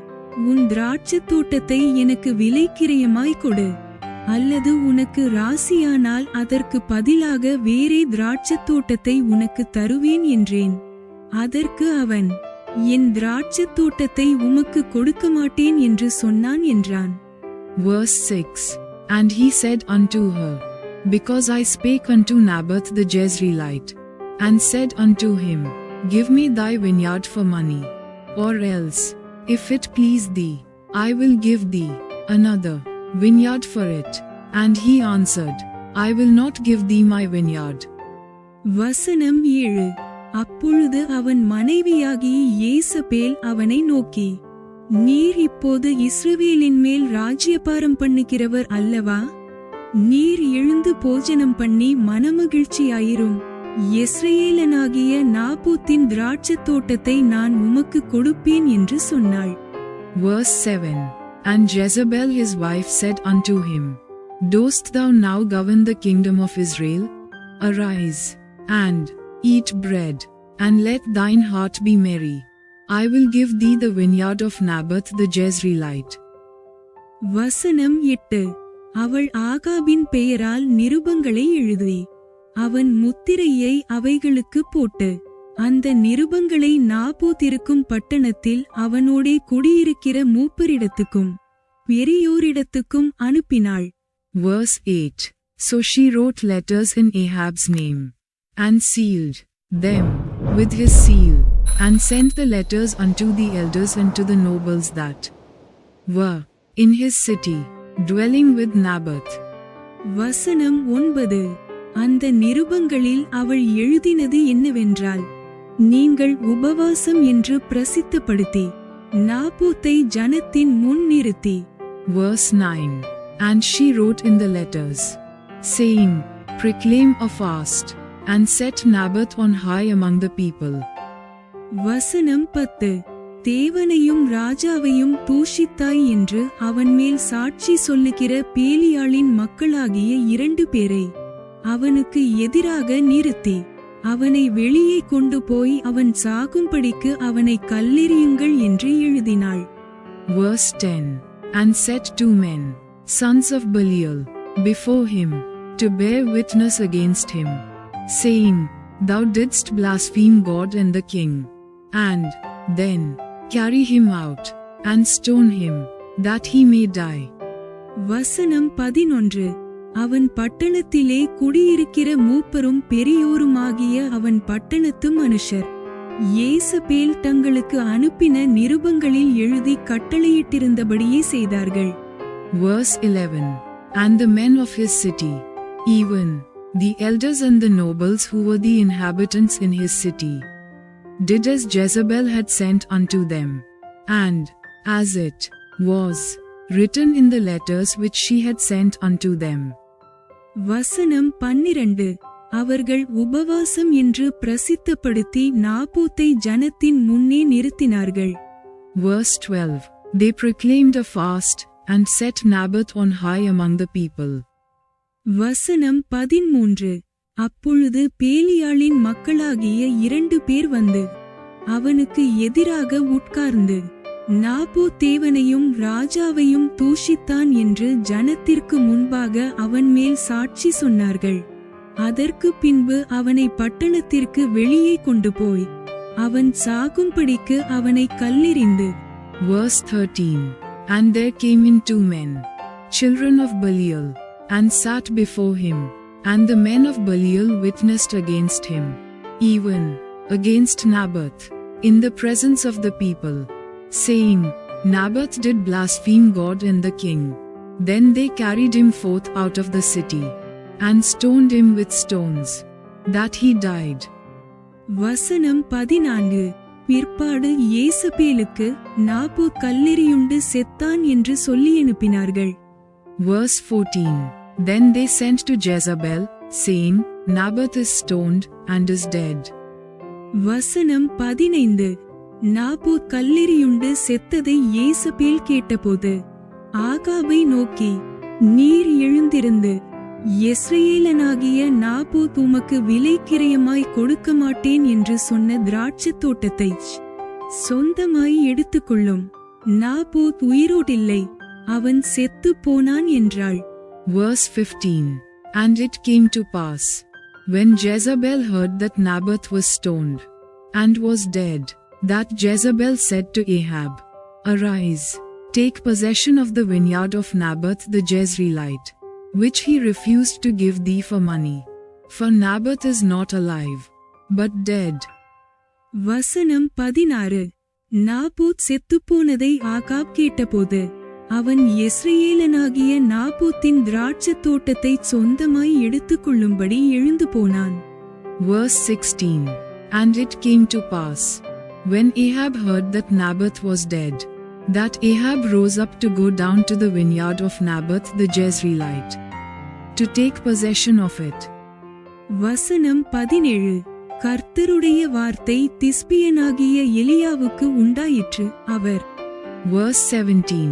உன் திராட்சத் தோட்டத்தை எனக்கு விலைக்கிரயமாய் கொடு. அல்லது உனக்கு ராசியானால் அதற்கு பதிலாக வேறே திராட்சத் தோட்டத்தை உனக்கு தருவேன் என்றேன். அதற்கு அவன், என் திராட்சத் தோட்டத்தை உமக்கு கொடுக்க மாட்டேன் என்று சொன்னான் என்றான். Verse 6. And he said unto her, Because I spake unto Naboth the Jezreelite, and said unto him, Give me thy vineyard for money, or else, if it please thee, I will give thee another vineyard for it. And he answered, I will not give thee my vineyard. வசனம் 7. அப்பொழுது அவன் மனைவியாகிய யேசபேல் அவனை நோக்கி, நீர் இப்போது இஸ்ரவேலின் மேல் ராஜ்யபாரம் பண்ணுகிறவர் அல்லவா? நீர் எழுந்து போஜனம் பண்ணி மனமகிழ்ச்சியாயிரும். யெஸ்ரயேலனாகிய நாபோத்தின் திராட்சத் தோட்டத்தை நான் உமக்கு கொடுப்பேன் என்று சொன்னாள். Verse 7. And Jezebel his wife said unto him, Dost thou now govern the kingdom of Israel? Arise, and eat bread, and let thine heart be merry. I will give thee the vineyard of Naboth the Jezreelite. வசனம் 8. அவள் ஆகாபின் பெயரால் நிருபங்களை எழுதி அவன் முத்திரையை அவைகளுக்கு போட்டு அந்த நிருபங்களை நாபோத் இருக்கும் பட்டணத்தில் அவனோடே குடியிருக்கிற மூப்பரிடத்துக்கும் பெரியோரிடத்துக்கும் அனுப்பினாள். Verse 8. So she wrote letters in Ahab's name, and sealed them with his seal, and sent the letters unto the elders and to the nobles that were in his city, dwelling with Naboth. வசனம் 9. அந்த நிருபங்களில் அவள் எழுதினது என்னவென்றால், நீங்கள் உபவாசம் என்று பிரசித்தப்படுத்தி நாபோத்தை ஜனத்தின் முன் நிறுத்தி. Verse 9. And she wrote in the letters, saying, Proclaim a fast, and set Naboth on high among the people. வசனம் 10. தேவனையும் ராஜாவையும் தூஷித்தாய் என்று அவன் மேல் சாட்சி சொல்லுகிற பேலியாளின் மக்களாகிய 2 பேரை அவனுக்கு எதிராக நிறுத்தி அவனை வெளியே கொண்டு போய் அவன் சாகும்படிக்கு அவனை கல்லெறியுங்கள் என்று எழுதினாள். Verse 10. and set 2 men, sons of Belial, before him, to bear witness against him, saying, Thou didst blaspheme God and the king. And then carry him out, and stone him, that he may die. வசனம் 11. அவன் பட்டணத்திலே குடியிருக்கிற மூப்பரும் பெரியோருமாகிய அவன் பட்டணத்து மனுஷர் யேசபேல் தங்களுக்கு அனுப்பின நிருபங்களில் எழுதி கட்டளையிட்டிருந்தபடியே செய்தார்கள். Verse 11. And the men of his city, even the elders and the nobles who were the inhabitants in his city, did as Jezebel had sent unto them, and as it was written in the letters which she had sent unto them. வசனம் 12. அவர்கள் உபவாசம் என்று பிரசித்தப்படுத்தி நாபோத்தை ஜனத்தின் முன்னே நிறுத்தினார்கள். Verse 12. They proclaimed a fast, and set Naboth on high among the people. வசனம் 13. அப்பொழுது பேலியாளின் மக்களாகிய 2 பேர் வந்து அவனுக்கு எதிராக உட்கார்ந்து நாபோத் தேவனையும் ராஜாவையும் தூஷித்தான் என்று ஜனத்திற்கு முன்பாக அவன் மேல் சாட்சி சொன்னார்கள். அதற்கு பின்பு அவனை பட்டணத்திற்கு வெளியே கொண்டு போய் அவன் சாகும்படிக்கு அவனை கல்லெறிந்து. Verse 13. And there came in 2 men, children of Belial, and sat before him, and the men of Belial witnessed against him, even against Naboth, in the presence of the people, saying, Naboth did blaspheme God and the king. Then they carried him forth out of the city, and stoned him with stones, that he died. வசனம் 14. பிற்பாடு யேசபேலுக்கு Naboth கல்லெறியுண்டு செத்தான் என்று சொல்லி அனுப்பினார்கள். Verse 14. Then they sent to Jezebel, saying, Naboth is stoned, and is dead. வசனம் 15. Naboth கல்லெறியுண்டு செத்ததை யேசபேல் கேட்டபோது ஆகாபை நோக்கி, நீர் எழுந்திருந்து யெஸ்ரயேலனாகிய நாபோத் உமக்கு விலைக்கிரயமாய் கொடுக்க மாட்டேன் என்று சொன்ன திராட்சத் தோட்டத்தை சொந்தமாய் எடுத்துக்கொள்ளும். நாபோத் உயிரோடில்லை, அவன் செத்து போனான் என்றாள். Verse 15. And it came to pass, when Jezebel heard that Naboth was stoned, and was dead, that Jezebel said to Ahab, Arise, take possession of the vineyard of Naboth the Jezreelite, which he refused to give thee for money. For Naboth is not alive, but dead. வசனம் 16. Naboth செத்துப்போனதை Ahab கேட்டபோது அவன் யெஸ்ரயேலனாகிய நாபோத்தின் திராட்சத் தோட்டத்தை சொந்தமாய் எடுத்துக்கொள்ளும்படி எழுந்து போனான். Verse 16. And it came to pass, when Ahab heard that Naboth was dead, that Ahab rose up to go down to the vineyard of Naboth the Jezreelite, to take possession of it. வசனம் 17. கர்த்தருடைய வார்த்தை திஸ்பியனாகிய எலியாவுக்கு உண்டாயிற்று. அவர். Verse 17.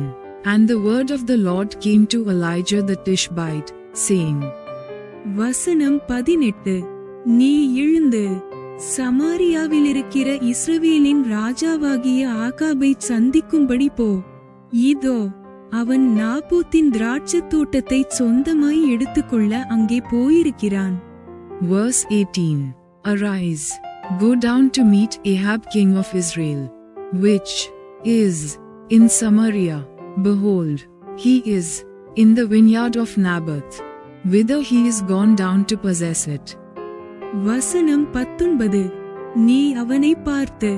And the word of the Lord came to Elijah the Tishbite, saying. வசனம் 18. நீ எழுந்து சமாரியாவிலிருக்கிற இஸ்ரவேலின் ராஜாவாகிய ஆகாபை சந்திக்கும்படி போ. இதோ அவன் நாபோத்தின் திராட்சத் தோட்டத்தை சொந்தமாய் எடுத்துக்கொள்ள அங்கே போயிருக்கிறான். Verse 18. Arise, go down to meet Ahab king of Israel, which is in Samaria. Behold, he is in the vineyard of Naboth, whither he is gone down to possess it. வசனம் 19. நீ அவனை பார்த்து,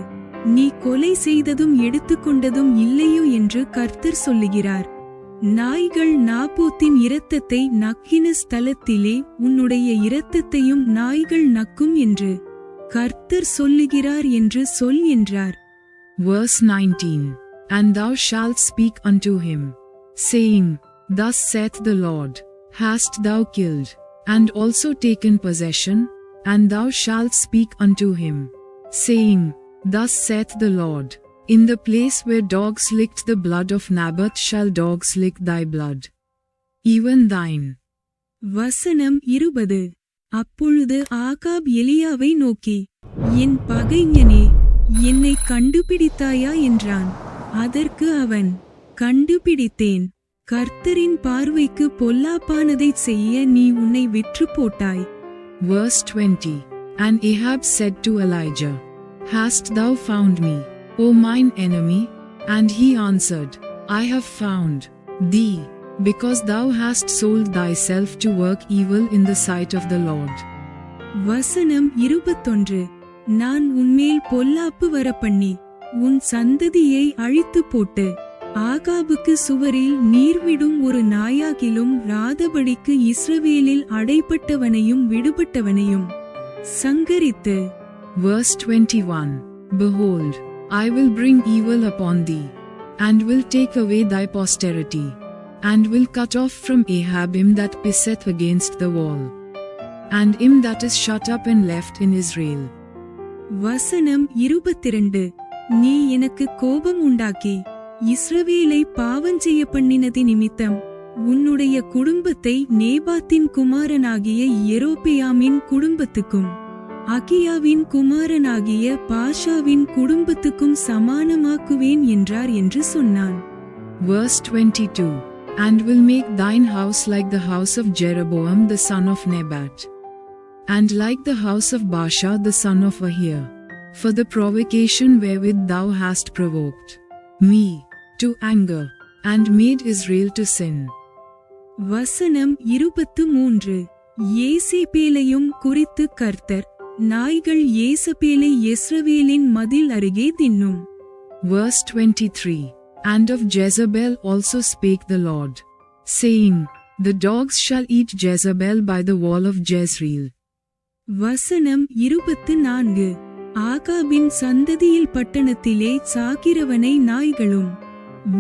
நீ கொலை செய்ததும் எடுத்துக்கொண்டதும் இல்லையோ என்று கர்த்தர் சொல்லுகிறார். நாய்கள் நாபோத்தின் இரத்தத்தை நக்கின ஸ்தலத்திலே உன்னுடைய இரத்தத்தையும் நாய்கள் நக்கும் என்று கர்த்தர் சொல்லுகிறார் என்று சொல் என்றார். Verse 19. And thou shalt speak unto him, saying, Thus saith the Lord, Hast thou killed, and also taken possession? And thou shalt speak unto him, saying, Thus saith the Lord, In the place where dogs licked the blood of Naboth shall dogs lick thy blood, even thine. வசனம் 20. அப்பொழுது Ahab எலியாவை நோக்கி, என் பகைஞனே, என்னை கண்டுபிடித்தாயா என்றான். அதற்கு அவன், கண்டுபிடித்தேன். கர்த்தரின் பார்வைக்கு பொல்லாப்பானதைச் செய்ய நீ உன்னை விற்று போட்டாய். Verse 20. And Ahab said to Elijah, Hast thou found me, O mine enemy? And he answered, I have found thee, because thou hast sold thyself to work evil in the sight of the Lord. வசனம் 21. நான் உன்மேல் பொல்லாப்பு வரப்பண்ணி உன் சந்ததியை அழித்து போட்டு ஆகாபுக்கு சுவரில் நீர்விடும் ஒரு நாயாகிலும் ராதபடிக்கு இஸ்ரவேலில் அடைப்பட்டவனையும் விடுபட்டவனையும் சங்கரித்து. Verse 21. Behold, I will bring evil upon thee, and will take away thy posterity, and will cut off from Ahab him that pisseth against the wall, and him that is shut up and left in Israel. வசனம் 22. நீ எனக்கு கோபம் உண்டாக்கி இஸ்ரவேலை பாவஞ்செய்ய பண்ணினதி நிமித்தம் உன்னுடைய குடும்பத்தை நேபாத்தின் குமாரனாகிய யெரொபெயாமின் குடும்பத்துக்கும் அகியாவின் குமாரனாகிய பாஷாவின் குடும்பத்துக்கும் சமானமாக்குவேன் என்றார் என்று சொன்னான். Verse 22. And will make thine house like the house of Jeroboam the son of Nebat, and like the house of Baasha the son of Ahia, for the provocation wherewith thou hast provoked me to anger, and made Israel to sin. வசனம் 23. ஏசேபேலையும் குறித்து கர்த்தர், நாய்கள் ஏசபேலை இஸ்ரவேலின் மதில் அருகே தின்னும். Verse 23. And of Jezebel also spake the Lord, saying, The dogs shall eat Jezebel by the wall of Jezreel. வசனம் 24. ஆகாபின் சந்ததியில் பட்டணத்திலே சாக்கிறவனை நாய்களும்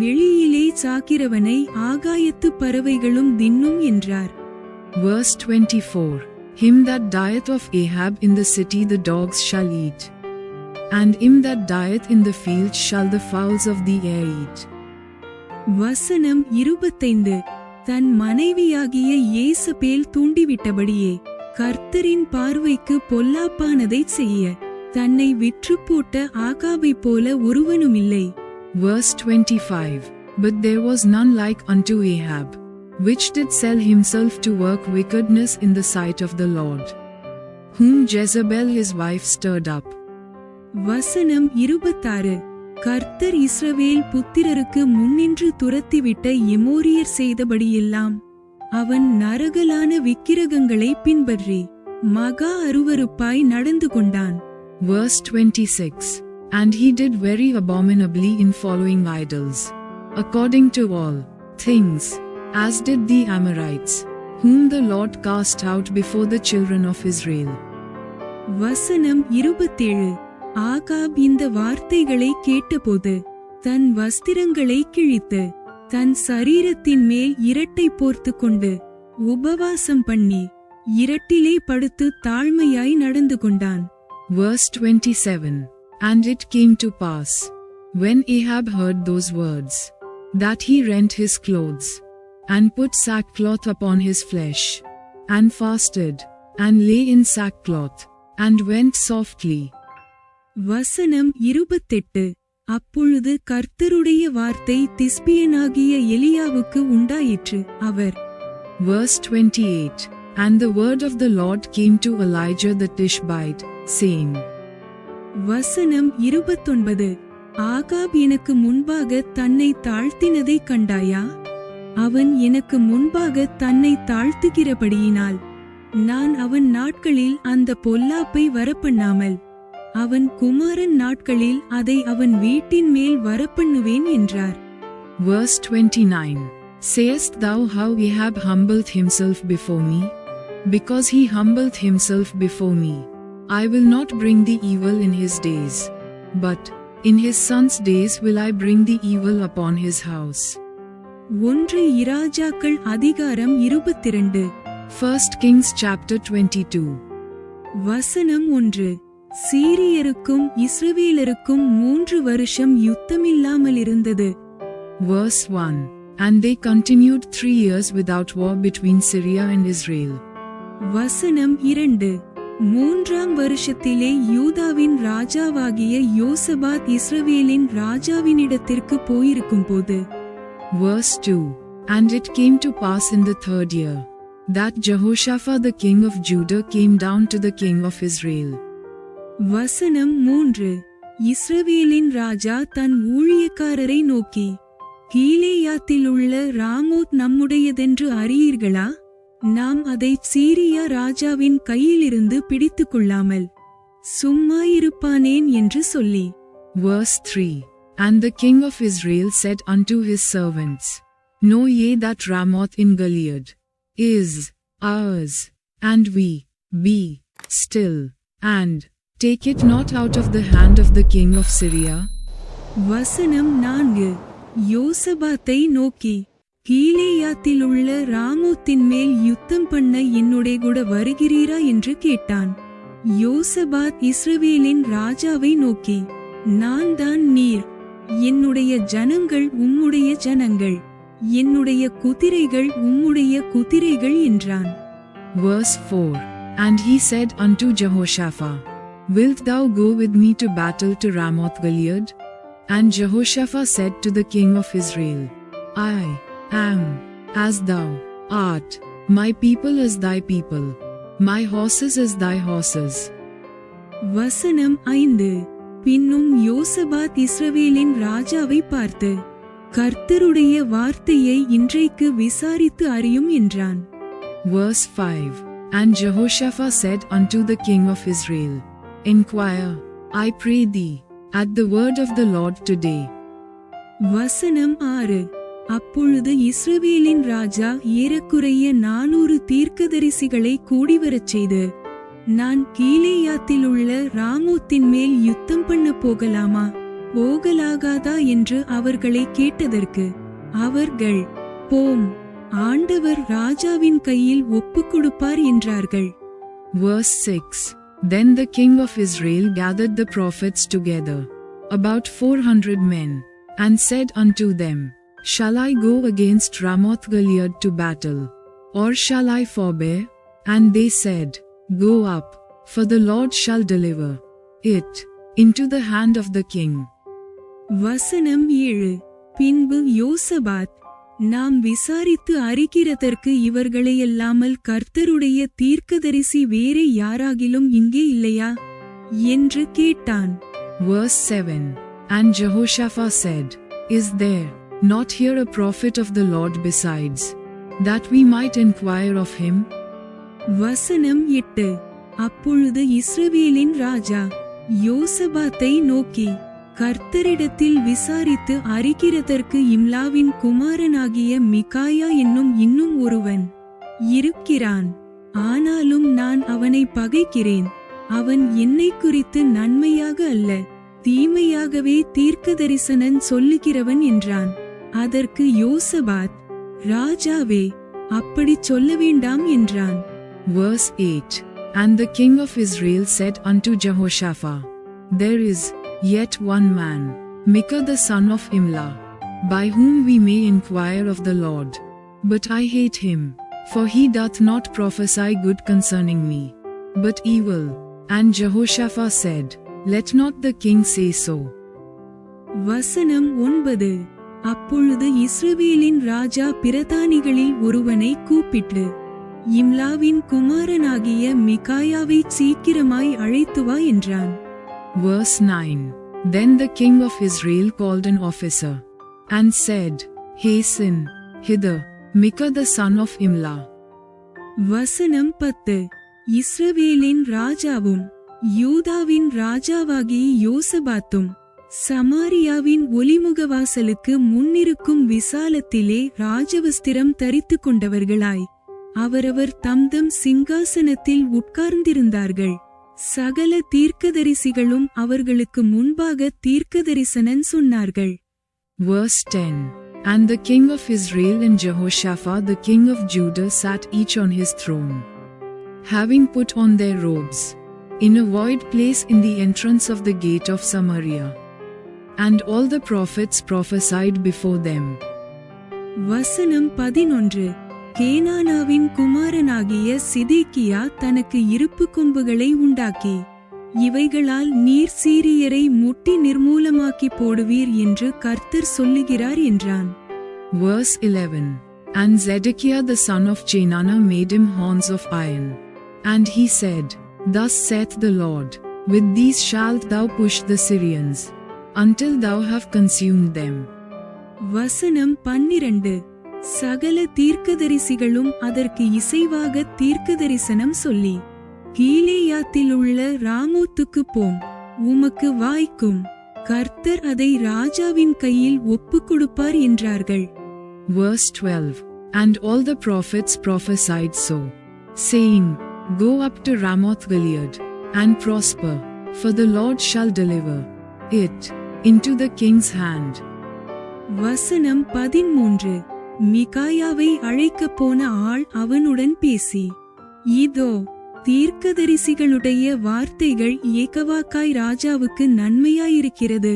வெளியிலே சாக்கிறவனை ஆகாயத்து பறவைகளும் தின்னும் என்றார். Verse 24. Him that dieth of Ahab in the city the dogs shall eat, and him that dieth in the field shall the fowls of the air eat. வசனம் 25. தன் மனைவியாகிய ஏசபேல் தூண்டிவிட்டபடியே கர்த்தரின் பார்வைக்கு பொல்லாப்பானதைச் செய்ய தன்னை விற்று போட்ட ஆகாபைப் போல ஒருவனுமில்லை. Verse 25. But there was none like unto Ahab, which did sell himself to work wickedness in the sight of the Lord, whom Jezebel his wife stirred up. வசனம் 26. கர்த்தர் இஸ்ரவேல் புத்திரருக்கு முன்னின்று துரத்திவிட்ட எமோரியர் செய்தபடியெல்லாம் அவன் நரகலான விக்கிரகங்களை பின்பற்றி மகா அருவருப்பாய் நடந்து கொண்டான். Verse 26. And he did very abominably in following idols, according to all things, as did the Amorites, whom the Lord cast out before the children of Israel. வசனம் 27. ஆகாப் இந்த வார்த்தைகளை கேட்டபோது தன் வஸ்திரங்களை கிழித்து தன் சரீரத்தின் மேல் இரட்டை போர்த்து கொண்டு உபவாசம் பண்ணி இரட்டிலே படுத்து தாழ்மையாய் நடந்து கொண்டான். Verse 27. And it came to pass, when Ahab heard those words, that he rent his clothes, and put sackcloth upon his flesh, and fasted, and lay in sackcloth, and went softly. வசனம் 28. அப்பொழுது கர்த்தருடைய வார்த்தை திஸ்பியனாகிய எலியாவுக்கு உண்டாயிற்று. அவர். Verse 28. And the word of the Lord came to Elijah the Tishbite, saying. வசனம் 29. Ahab எனக்கு முன்பாக தன்னை தாழ்த்தினதை கண்டாயா? அவன் எனக்கு முன்பாக தன்னை தாழ்த்துகிறபடியினால் நான் அவன் நாட்களில் அந்த பொல்லாப்பை வரப்பண்ணாமல் அவன் குமாரன் நாட்களில் அதை அவன் வீட்டின் மேல் வரப்பண்ணுவேன் என்றார். Verse 29. Sayest thou how Ahab humbled himself before me? Because he humbled himself before me, I will not bring the evil in his days, but in his son's days will I bring the evil upon his house. 1 இராஜாக்கள் அதிகாரம் 22. 1 Kings chapter 22. வசனம் 1. சீரியருக்கும் இஸ்ரவேலருக்கும் 3 வருஷம் யுத்தமில்லாமல் இருந்தது. Verse 1. And they continued 3 years without war between Syria and Israel. வசனம் 2. 3ஆம் வருஷத்திலே யூதாவின் ராஜாவாகிய யோசபாத் இஸ்ரவேலின் ராஜாவினிடத்திற்கு போயிருக்கும் போது Verse 2. And it came to pass in the 3rd year, that Jehoshaphat the king of Judah came down to the king of Israel. வசனம் 3. இஸ்ரவேலின் ராஜா தன் ஊழியக்காரரை நோக்கி, கீலேயாத்திலுள்ள ராமோத் நம்முடையதென்று அறியீர்களா? நாம் அதை சீரியா ராஜாவின் கையிலிருந்து பிடித்துக் கொள்ளாமல் சும்மாயிருப்பானேன் என்று சொல்லி. Verse 3. And the king of Israel said unto his servants, Know ye that Ramoth in Gilead is ours, and we be still, and take it not out of the hand of the king of Syria? வசனம் 4. யோசபாத்தை நோக்கி, கீலேயாத்திலுள்ள ராமோத்தின் மேல் யுத்தம் பண்ண என்னுடைய கூட வருகிறீரா என்று கேட்டான். யோசபாத் இஸ்ரவேலின் ராஜாவை நோக்கி, நான் தான் நீர், என்னுடைய ஜனங்கள் உம்முடைய ஜனங்கள், என்னுடைய குதிரைகள் உம்முடைய குதிரைகள் என்றான். Verse 4. And he said unto Jehoshaphat, Wilt thou go with me to battle to Ramoth Gilead? And Jehoshaphat said to the king of Israel, I am as thou art, my people as thy people, my horses as thy horses. வசனம் 5. பின்னும் யோசபாத் இஸ்ரவேலின் ராஜாவை பார்த்து, கர்த்தருடைய வார்த்தையை இன்றைக்கு விசாரித்து அறியும் என்றான். Verse 5. And Jehoshaphat said unto the king of Israel, Inquire, I pray thee, at the word of the Lord today. வசனம் 6. அப்பொழுது இஸ்ரவேலின் ராஜா ஏறக்குறைய 400 தீர்க்கதரிசிகளை கூடிவரச் செய்து, நான் கீலேயாத்திலுள்ள ராமோத்தின் மேல் யுத்தம் பண்ண போகலாமா போகலாகாதா என்று அவர்களை கேட்டதற்கு அவர்கள், போம், ஆண்டவர் ராஜாவின் கையில் ஒப்புக் கொடுப்பார் என்றார்கள். Verse 6. Then the king of Israel gathered the prophets together, about 400 men, and said unto them, Shall I go against Ramoth Gilead to battle, or shall I forbear? And they said, Go up, for the Lord shall deliver it into the hand of the king. வசனம் 7. பின்பு யோசபாத், நாம் விசாரித்து அறிகிறதற்கு இவர்களையல்லாமல் கர்த்தருடைய தீர்க்கதரிசி வேறே யாராகிலும் இங்கே இல்லையா என்று கேட்டான். Verse 7. And Jehoshaphat said, Is there not here a prophet of the Lord besides, that we might inquire of him? வசனம் 8. அப்பொழுது இஸ்ரவேலின் ராஜா யோசபாத்தை நோக்கி, கர்த்தரிடத்தில் விசாரித்து அறிகிறதற்கு இம்லாவின் குமாரனாகிய மிகாயா என்னும் இன்னும் ஒருவன் இருக்கிறான். ஆனாலும் நான் அவனை பகைக்கிறேன். அவன் என்னை குறித்து நன்மையாக அல்ல, தீமையாகவே தீர்க்கதரிசனன் சொல்லுகிறவன் என்றான். அதற்கு யோசபாத், ராஜாவே, அப்படி சொல்ல வேண்டாம் என்றான். Verse 8. And the king of Israel said unto Jehoshaphat, There is yet one man, Micah the son of Imlah, by whom we may inquire of the Lord. But I hate him, for he doth not prophesy good concerning me, but evil. And Jehoshaphat said, Let not the king say so. வசனம் 9. அப்பொழுது இஸ்ரவேலின் ராஜா பிரதானிகளில் ஒருவனை கூப்பிட்டு, இம்லாவின் குமாரனாகிய மிகாயாவை சீக்கிரமாய் அழைத்து வா என்றான். Verse 9. Then the king of Israel called an officer, and said, Hasten hither, Micah the son of Imlah. வசனம் 10. இஸ்ரவேலின் ராஜாவும் யூதாவின் ராஜாவாகிய யோசபாத்தும் சமாரியாவின் ஒலிமுகவாசலுக்கு முன்னிருக்கும் விசாலத்திலே ராஜவஸ்திரம் தரித்துக் கொண்டவர்களாய் அவரவர் தம்தம் சிங்காசனத்தில் உட்கார்ந்திருந்தார்கள். சகல தீர்க்கதரிசிகளும் அவர்களுக்கு முன்பாக தீர்க்கதரிசனம் சொன்னார்கள். Verse 10. And the king of Israel and Jehoshaphat the king of Judah sat each on his throne, having put on their robes, in a void place in the entrance of the gate of Samaria. And all the prophets prophesied before them. வசனம் 11. கேனானாவின் குமாரனாகிய சிதேக்கியா தனக்கு இருப்பு கொம்புகளை உண்டாக்கி, இவைகளால் நீர் சீரியரை முட்டி நிர்மூலமாக்கி போடுவீர் என்று கர்த்தர் சொல்லுகிறார் என்றான். Verse 11. And Zedekiah the son of Chenaanah made him horns of iron. And he said, Thus saith the Lord, With these shalt thou push the Syrians, until thou have consumed them. வசனம் 12. சகல தீர்க்கதரிசிகளும் அதற்கு இசைவாக தீர்க்கதரிசனம் சொல்லி, கீலேயாத்திலுள்ள ராமோத்துக்கு போம், உமக்கு வாய்க்கும், கர்த்தர் அதை ராஜாவின் கையில் ஒப்புக் கொடுப்பார் என்றார்கள். Verse 12. And all the prophets prophesied so, saying, Go up to Ramoth Gilead, and prosper, for the Lord shall deliver it into the king's hand. வசனம் 13. மிகாயாவை அழைக்கப் போன ஆள் அவனுடன் பேசி, இதோ தீர்க்கதரிசிகளுடைய வார்த்தைகள் ஏகவாக்காய் ராஜாவுக்கு நன்மையாயிருக்கிறது,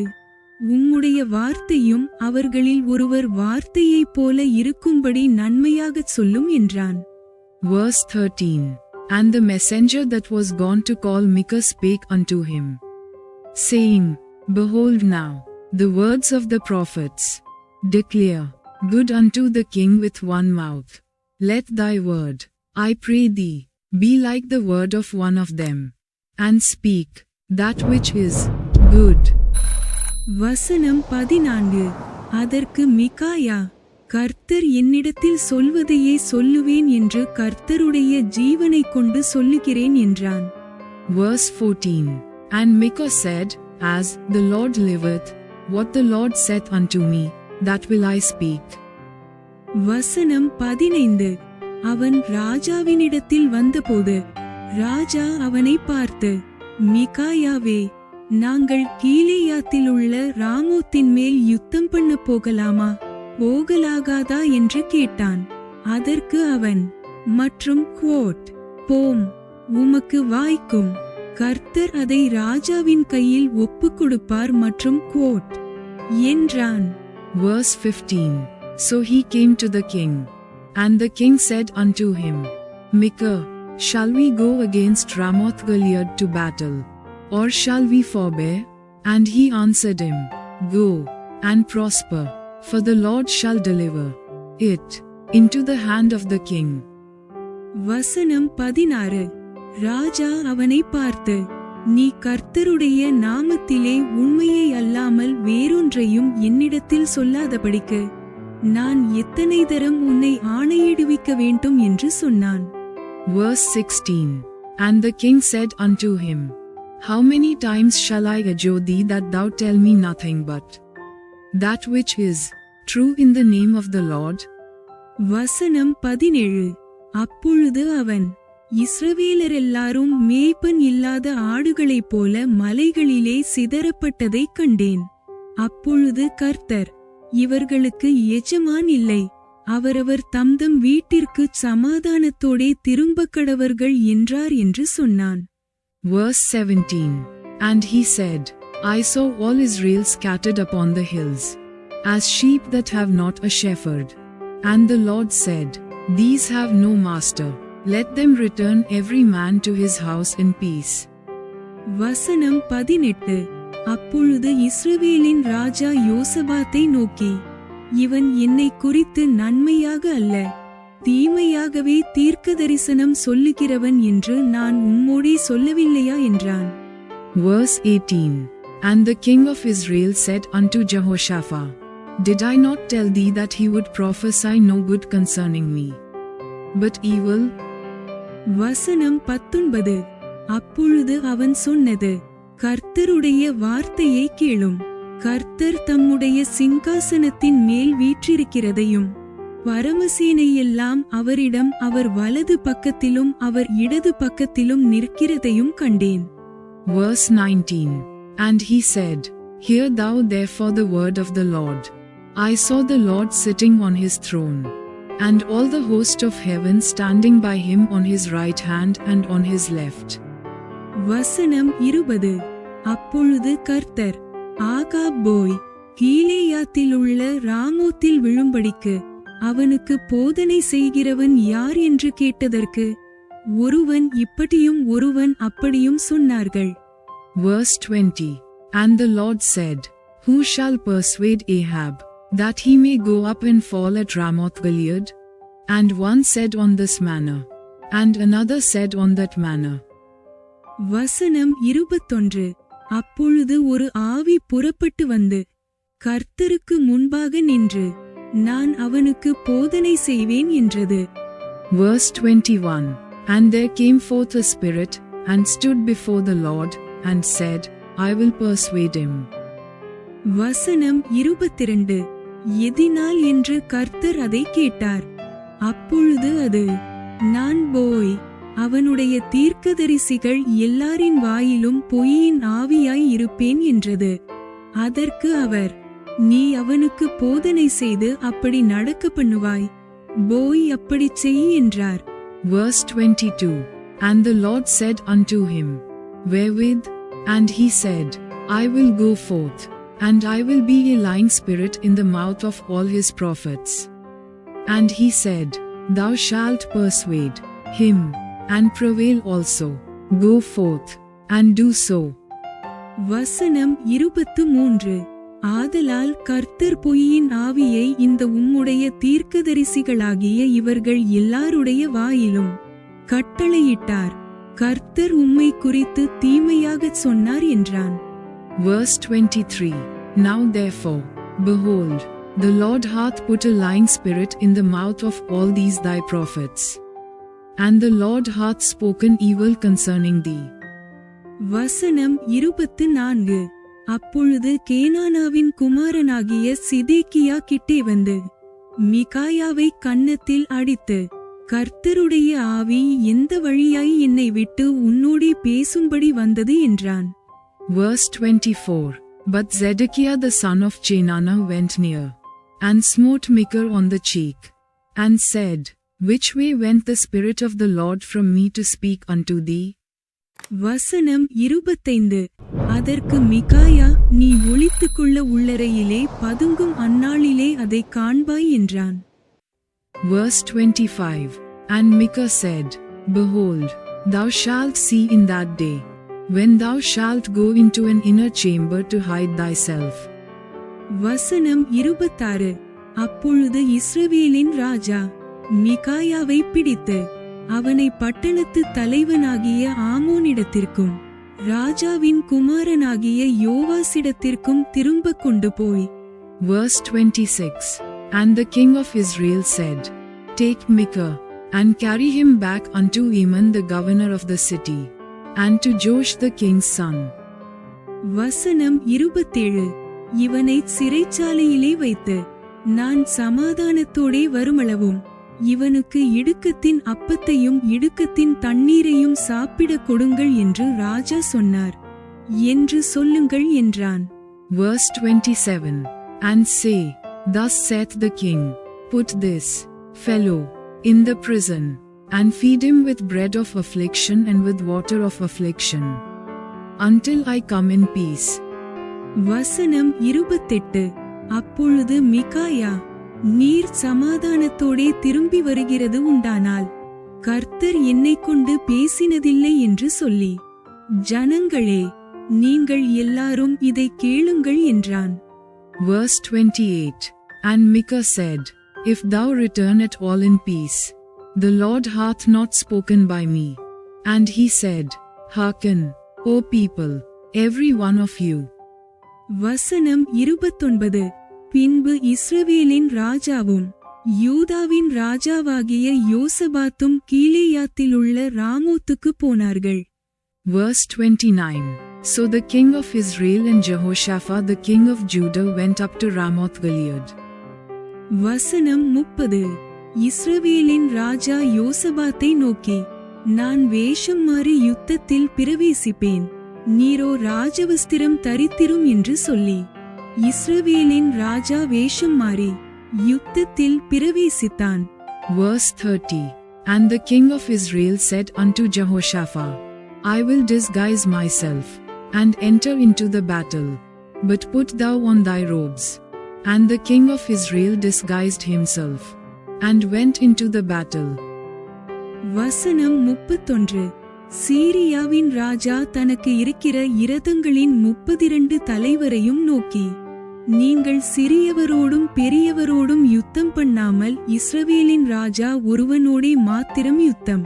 உம்முடைய வார்த்தையும் அவர்களில் ஒருவர் வார்த்தையைப் போல இருக்கும்படி நன்மையாகச் சொல்லும் என்றான். Verse 13. And the messenger that was gone to call Micah spake unto him, saying, Behold now, the words of the prophets declare good unto the king with one mouth. Let thy word, I pray thee, be like the word of one of them, and speak that which is good. வசனம் 14. அதற்கு மிகாயா, கர்த்தர் என்னிடத்தில் சொல்வதையே சொல்லுவேன் என்று கர்த்தருடைய ஜீவனைக் கொண்டு சொல்லுகிறேன் என்றான். Verse 14. And Micah said, As the Lord liveth, what the Lord saith unto me, that will I speak. வசனம் 15. அவன் ராஜாவினிடத்தில் வந்தபோது ராஜா அவனை பார்த்து, மிகாயாவே, நாங்கள் கீலேயாத்திலுள்ள ராமோத்தின் மேல் யுத்தம் பண்ண போகலாமா, போகலாகாதா என்று கேட்டான். அதற்கு அவன், மற்றும் கோட், போம், உமக்கு வாய்க்கும், கர்த்தர் அதை ராஜாவின் கையில் ஒப்புக் கொடுப்பார் மற்றும் கோட் என்றான். Verse 15. So he came to the king, and the king said unto him, Micah, shall we go against Ramoth Gilead to battle, or shall we forbear? And he answered him, Go, and prosper, for the Lord shall deliver it into the hand of the king. வசனம் 16. ராஜா அவனை பார்த்து, நீ கர்த்தருடைய நாமத்திலே உண்மையை அல்லாமல் வேறொன்றையும் என்னிடத்தில் சொல்லாதபடிக்கு நான் எத்தனை தரம் உன்னை ஆணையிடுவிக்க வேண்டும் என்று சொன்னான். Verse 16. And the king said unto him, How many times shall I adjure thee that thou tell me nothing but that which is true in the name of the Lord? வசனம் 17. அப்பொழுது அவன், இஸ்ரவேலரெல்லாரும் மேய்ப்பன் இல்லாத ஆடுகளைப் போல மலைகளிலே சிதறப்பட்டதைக் கண்டேன். அப்பொழுது கர்த்தர், இவர்களுக்கு எஜமான் இல்லை, அவரவர் தம்தம் வீட்டிற்கு சமாதானத்தோடே திரும்பக் கடவர்கள் என்றார் என்று சொன்னான். Verse 17. And he said, I saw all Israel scattered upon the hills, as sheep that have not a shepherd. And the Lord said, These have no master, let them return every man to his house in peace. வசனம் 18. அப்பொழுது இஸ்ரவேலின் ராஜா யோசபாத்தை நோக்கி, இவன் என்னை குறித்து நன்மையாக அல்ல, தீமையாகவே தீர்க்கதரிசனம் சொல்லுகிறவன் என்று நான் உம்மோடே சொல்லவில்லையா என்றான். Verse 18. And the king of Israel said unto Jehoshaphat, Did I not tell thee that he would prophesy no good concerning me, but evil? வசனம் 19. அப்பொழுது அவன் சொன்னது, கர்த்தருடைய வார்த்தையை கேளும், கர்த்தர் தம்முடைய சிங்காசனத்தின் மேல் வீற்றிருக்கிறதையும் பரமசேனையெல்லாம் அவரிடம் அவர் வலது பக்கத்திலும் அவர் இடது பக்கத்திலும் நிற்கிறதையும் கண்டேன். Verse 19. And he said, Hear thou therefore the word of the Lord. I saw the Lord sitting on his throne, and all the host of heaven standing by him on his right hand and on his left. வசனம் 20. அப்பொழுது கர்த்தர், Ahab போய் கீலேயாத்திலுள்ள ராமோத்தில் விழும்படிக்கு அவனுக்கு போதனை செய்கிறவன் யார் என்று கேட்டதற்கு ஒருவன் இப்படியும் ஒருவன் அப்படியும் சொன்னார்கள். Verse 20. And the Lord said, Who shall persuade Ahab, that he may go up and fall at Ramoth Gilead? And one said on this manner, and another said on that manner. வசனம் 21. அப்பொழுது ஒரு ஆவி புறப்பட்டு வந்து கர்த்தருக்கு முன்பாக நின்று நான் அவனுக்கு போதனை செய்வேன் என்றது. Verse 21. And there came forth a spirit, and stood before the Lord, and said, I will persuade him. வசனம் 22. எதினால் என்று கர்த்தர் அதை கேட்டார். அப்பொழுது அது நான் போய் அவனுடைய தீர்க்கதரிசிகள் எல்லாரின் வாயிலும் பொய்யின் ஆவியாய் இருப்பேன் என்றது. அதற்கு அவர் நீ அவனுக்கு போதனை செய்து அப்படி நடக்க பண்ணுவாய், போய் அப்படி செய் என்றார். Verse 22. And the Lord said unto him, Wherewith? And he said, I will go forth, and I will be a lying spirit in the mouth of all his prophets. And he said, Thou shalt persuade him, and prevail also. Go forth, and do so. வசனம் 23. ஆதலால் கர்த்தர் பொய்யின் ஆவியை இந்த உம்முடைய தீர்க்கதரிசிகளாகிய இவர்கள் எல்லாருடைய வாயிலும் கட்டளையிட்டார், கர்த்தர் உம்மை குறித்து தீமையாகச் சொன்னார் என்றான். Verse 23. Now therefore, behold, the Lord hath put a lying spirit in the mouth of all these thy prophets, and the Lord hath spoken evil concerning thee. வசனம் 24. அப்பொழுது கேனானாவின் குமாரனாகிய சிதேக்கியா கிட்டே வந்து மிகாயாவை கன்னத்தில் அடித்து கர்த்தருடைய ஆவி எந்த வழியாய் என்னை விட்டு உன்னோடே பேசும்படி வந்தது என்றான். Verse 24. But Zedekiah the son of Chenaanah went near, and smote Micah on the cheek, and said, Which way went the Spirit of the Lord from me to speak unto thee? வசனம் 25. அதற்கு மிகாயா நீ ஒளித்துக்கொள்ள உள்ளறையிலே பதுங்கும் அந்நாளிலே அதை காண்பாய் என்றான். Verse 25. And Micah said, Behold, thou shalt see in that day, when thou shalt go into an inner chamber to hide thyself. வசனம் 26. அப்பொழுது இஸ்ரவேலின் ராஜா மிகாயாவை பிடித்து அவனை பட்டணத்து தலைவனாகிய ஆமோனிடத்திற்கும் ராஜாவின் குமாரனாகிய யோவாசிடத்திற்கும் திரும்ப கொண்டு போய். Verse 26. And the king of Israel said, Take Micah, and carry him back unto Eman the governor of the city, and to Joash the king's son. வசனம் 27. இவனை சிறைச்சாலையிலே வைத்து நான் சமாதானத்தோடே வருமளவும் இவனுக்கு இடுக்கத்தின் அப்பத்தையும் இடுக்கத்தின் தண்ணீரையும் சாப்பிடக் கொடுங்கள் என்று ராஜா சொன்னார் என்று சொல்லுங்கள் என்றான். Verse 27. And say, Thus saith the king, Put this fellow in the prison, and feed him with bread of affliction and with water of affliction, until I come in peace. வசனம் 28. அப்பொழுது மிகாயா நீர் சமாதானத்தோடே திரும்பி வருகிறது உண்டானால் கர்த்தர் என்னை கொண்டு பேசினதில்லை என்று சொல்லி ஜனங்களே நீங்கள் எல்லாரும் இதை கேளுங்கள் என்றான். Verse 28. And Micah said, If thou return at all in peace, the Lord hath not spoken by me. And he said, Hearken, O people, every one of you. வசனம் 29. பின்பு இஸ்ரவேலின் ராஜாவும் யூதாவின் ராஜாவாகிய யோசபாத்தும் கீலேயாத்திலுள்ள ராமோத்துக்கு போனார்கள். Verse 29. So the king of Israel and Jehoshaphat the king of Judah went up to Ramoth Gilead. வசனம் 30. இஸ்ரவேலின் ராஜா யோசபாத்தை நோக்கி நான் வேஷம் மாறி யுத்தத்தில் பிரவேசிப்பேன், நீரோ ராஜவஸ்திரம் தரித்திரும் என்று சொல்லி இஸ்ரவேலின் ராஜா வேஷம் மாறி யுத்தத்தில் பிரவேசித்தான். Verse 30. And the king of Israel said unto Jehoshaphat, I will disguise myself, and enter into the battle, but put thou on thy robes. And the king of Israel disguised himself, and went into the battle. வசனம் 31. சீரியாவின் ராஜா தனக்கு இருக்கிற இரதங்களின் 32 தலைவரையும் நோக்கி நீங்கள் சிறியவரோடும் பெரியவரோடும் யுத்தம் பண்ணாமல் இஸ்ரவேலின் ராஜா ஒருவனோடே மாத்திரம் யுத்தம்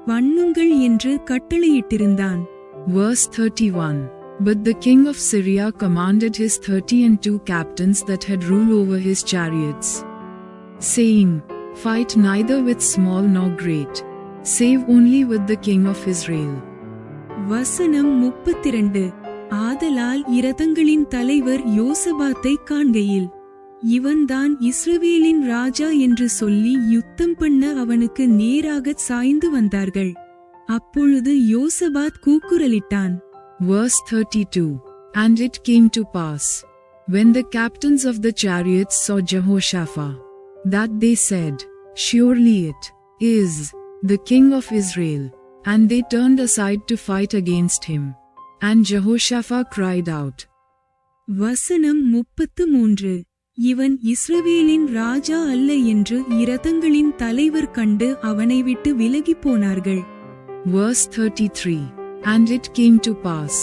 பண்ணுங்கள் என்று கட்டளையிட்டிருந்தான். Verse 31. But the king of Syria commanded his 32 captains that had rule over his chariots, saying, Fight neither with small nor great, save only with the king of Israel. வசனம் 32. ஆதலால் இரதங்களின் தலைவர் யோசபாத்தை காண்கையில், இவன்தான் இஸ்ரவேலின் ராஜா என்று சொல்லி யுத்தம் பண்ண அவனுக்கு நேராகச் சாய்ந்து வந்தார்கள். அப்பொழுது யோசபாத் கூக்குரலிட்டான். Verse 32. And it came to pass, when the captains of the chariots saw Jehoshaphat, that they said, Surely it is the king of Israel. And they turned aside to fight against him. And Jehoshaphat cried out. வசனம் 33. இவன் இஸ்ரவேலின் ராஜா அல்ல என்று இரதங்களின் தலைவர் கண்டு அவனை விட்டு விலகிப் போனார்கள். Verse 33. And it came to pass,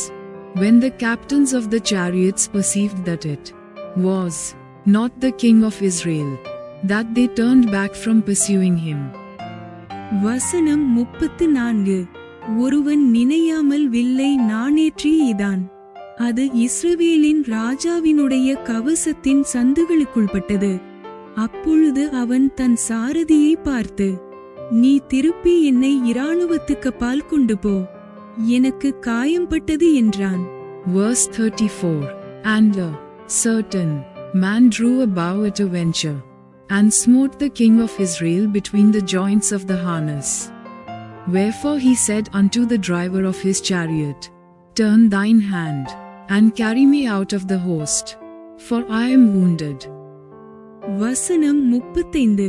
when the captains of the chariots perceived that it was not the king of Israel, that they turned back from pursuing him. வசனம் 34. ஒருவன் நினையாமல் வில்லை நாணேற்றி எய்தான். அது இஸ்ரவேலின் ராஜாவினுடைய கவசத்தின் சந்துகளுக்குள்பட்டது. அப்பொழுது அவன் தன் சாரதியை பார்த்து, நீ திருப்பி என்னை இராணுவத்துக்கு பால் கொண்டு போ, எனக்கு காயம்பட்டது என்றான். Verse 34. And a certain man drew a bow at a venture, and smote the king of Israel between the joints of the harness. Wherefore he said unto the driver of his chariot, Turn thine hand, and carry me out of the host, for I am wounded. வசனம் 35.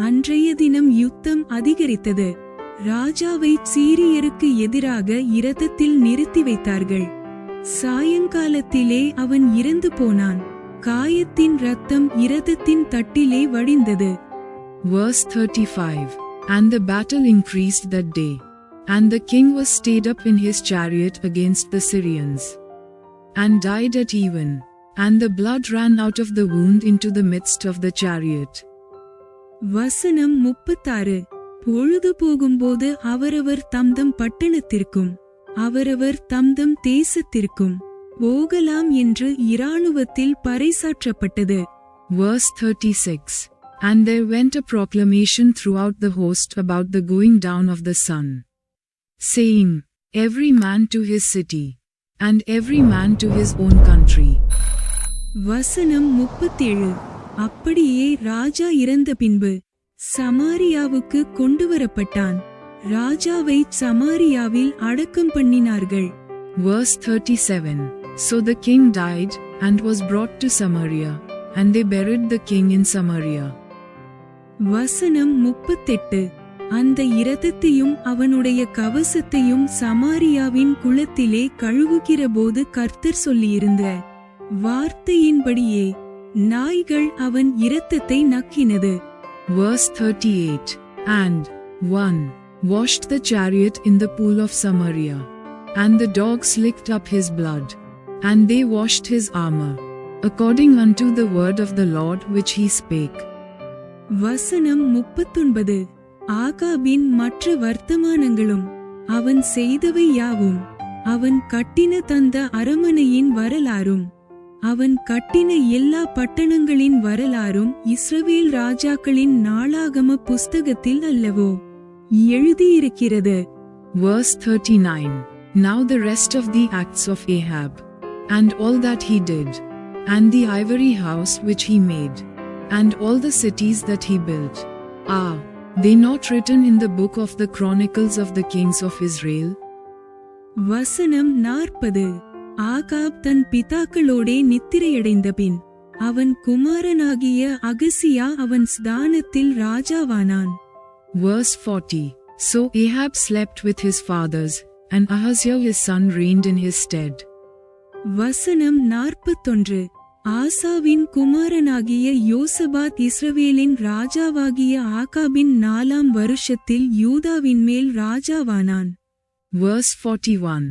அன்றைய தினம் யுத்தம் அதிகரித்தது. ராஜாவை சீரியருக்கு எதிராக இரதத்தில் நிறுத்தி வைத்தார்கள். சாயங்காலத்திலே அவன் இறந்து போனான். காயத்தின் இரத்தம் இரதத்தின் தட்டிலே வடிந்தது. Verse 35. And the battle increased that day, and the king was stayed up in his chariot against the Syrians, and died at even, and the blood ran out of the wound into the midst of the chariot. வசனம் 36. பொழுது போகும்போது அவரவர் தம்தம் பட்டணத்திற்கும் அவரவர் தம்தம் தேசத்திற்கும் போகலாம் என்று இராணுவத்தில் பறைசாற்றப்பட்டது. Verse 36. And there went a proclamation throughout the host about the going down of the sun, saying, Every man to his city, and every man to his own country. வசனம் 37. அப்படியே ராஜா இறந்த பின்பு சமாரியாவுக்கு கொண்டுவரப்பட்டான். ராஜாவை சமாரியாவில் அடக்கம் பண்ணினார்கள். Verse 37. So the king died, and was brought to Samaria, and they buried the king in Samaria. வசனம் 38. அந்த இரதத்தையும் அவனுடைய கவசத்தையும் சமாரியாவின் குளத்திலே கழுவுகிறபோது கர்த்தர் சொல்லியிருந்த வார்த்தையின்படியே நாய்கள் அவன் இரத்தத்தை நக்கினது. Verse 38. And one washed the chariot in the pool of Samaria, and the dogs licked up his blood, and they washed his armor, according unto the word of the Lord which he spake. வசனம் 39. ஆகாபின் மற்ற வர்த்தமானங்களும் அவன் செய்தவை யாவும், அவன் கட்டின தந்த அரமனையின் வரலாறும், அவன் கட்டின எல்லா பட்டணங்களின் வரலாறும் இஸ்ரவேல் ராஜாக்களின் நாளாகம புஸ்தகத்தில் அல்லவோ எழுதியிருக்கிறது. Verse 39. Now the rest of the acts of Ahab, and all that he did, and the ivory house which he made, and all the cities that he built, are they not written in the book of the chronicles of the kings of Israel? வசனம் 40. Ahab தன் பிதாக்களோடே நித்திரையடைந்த பின் அவன் குமாரனாகிய அகசியா அவன் ஸ்தானத்தில் ராஜாவானான். Verse 40. So Ahab slept with his fathers, and Ahaziah his son reigned in his stead. வசனம் 41. ஆசாவின் குமாரனாகிய யோசபாத் இஸ்ரவேலின் ராஜாவாகிய ஆகாபின் 4ஆம் வருஷத்தில் யூதாவின் மேல் ராஜாவானான். Verse 41.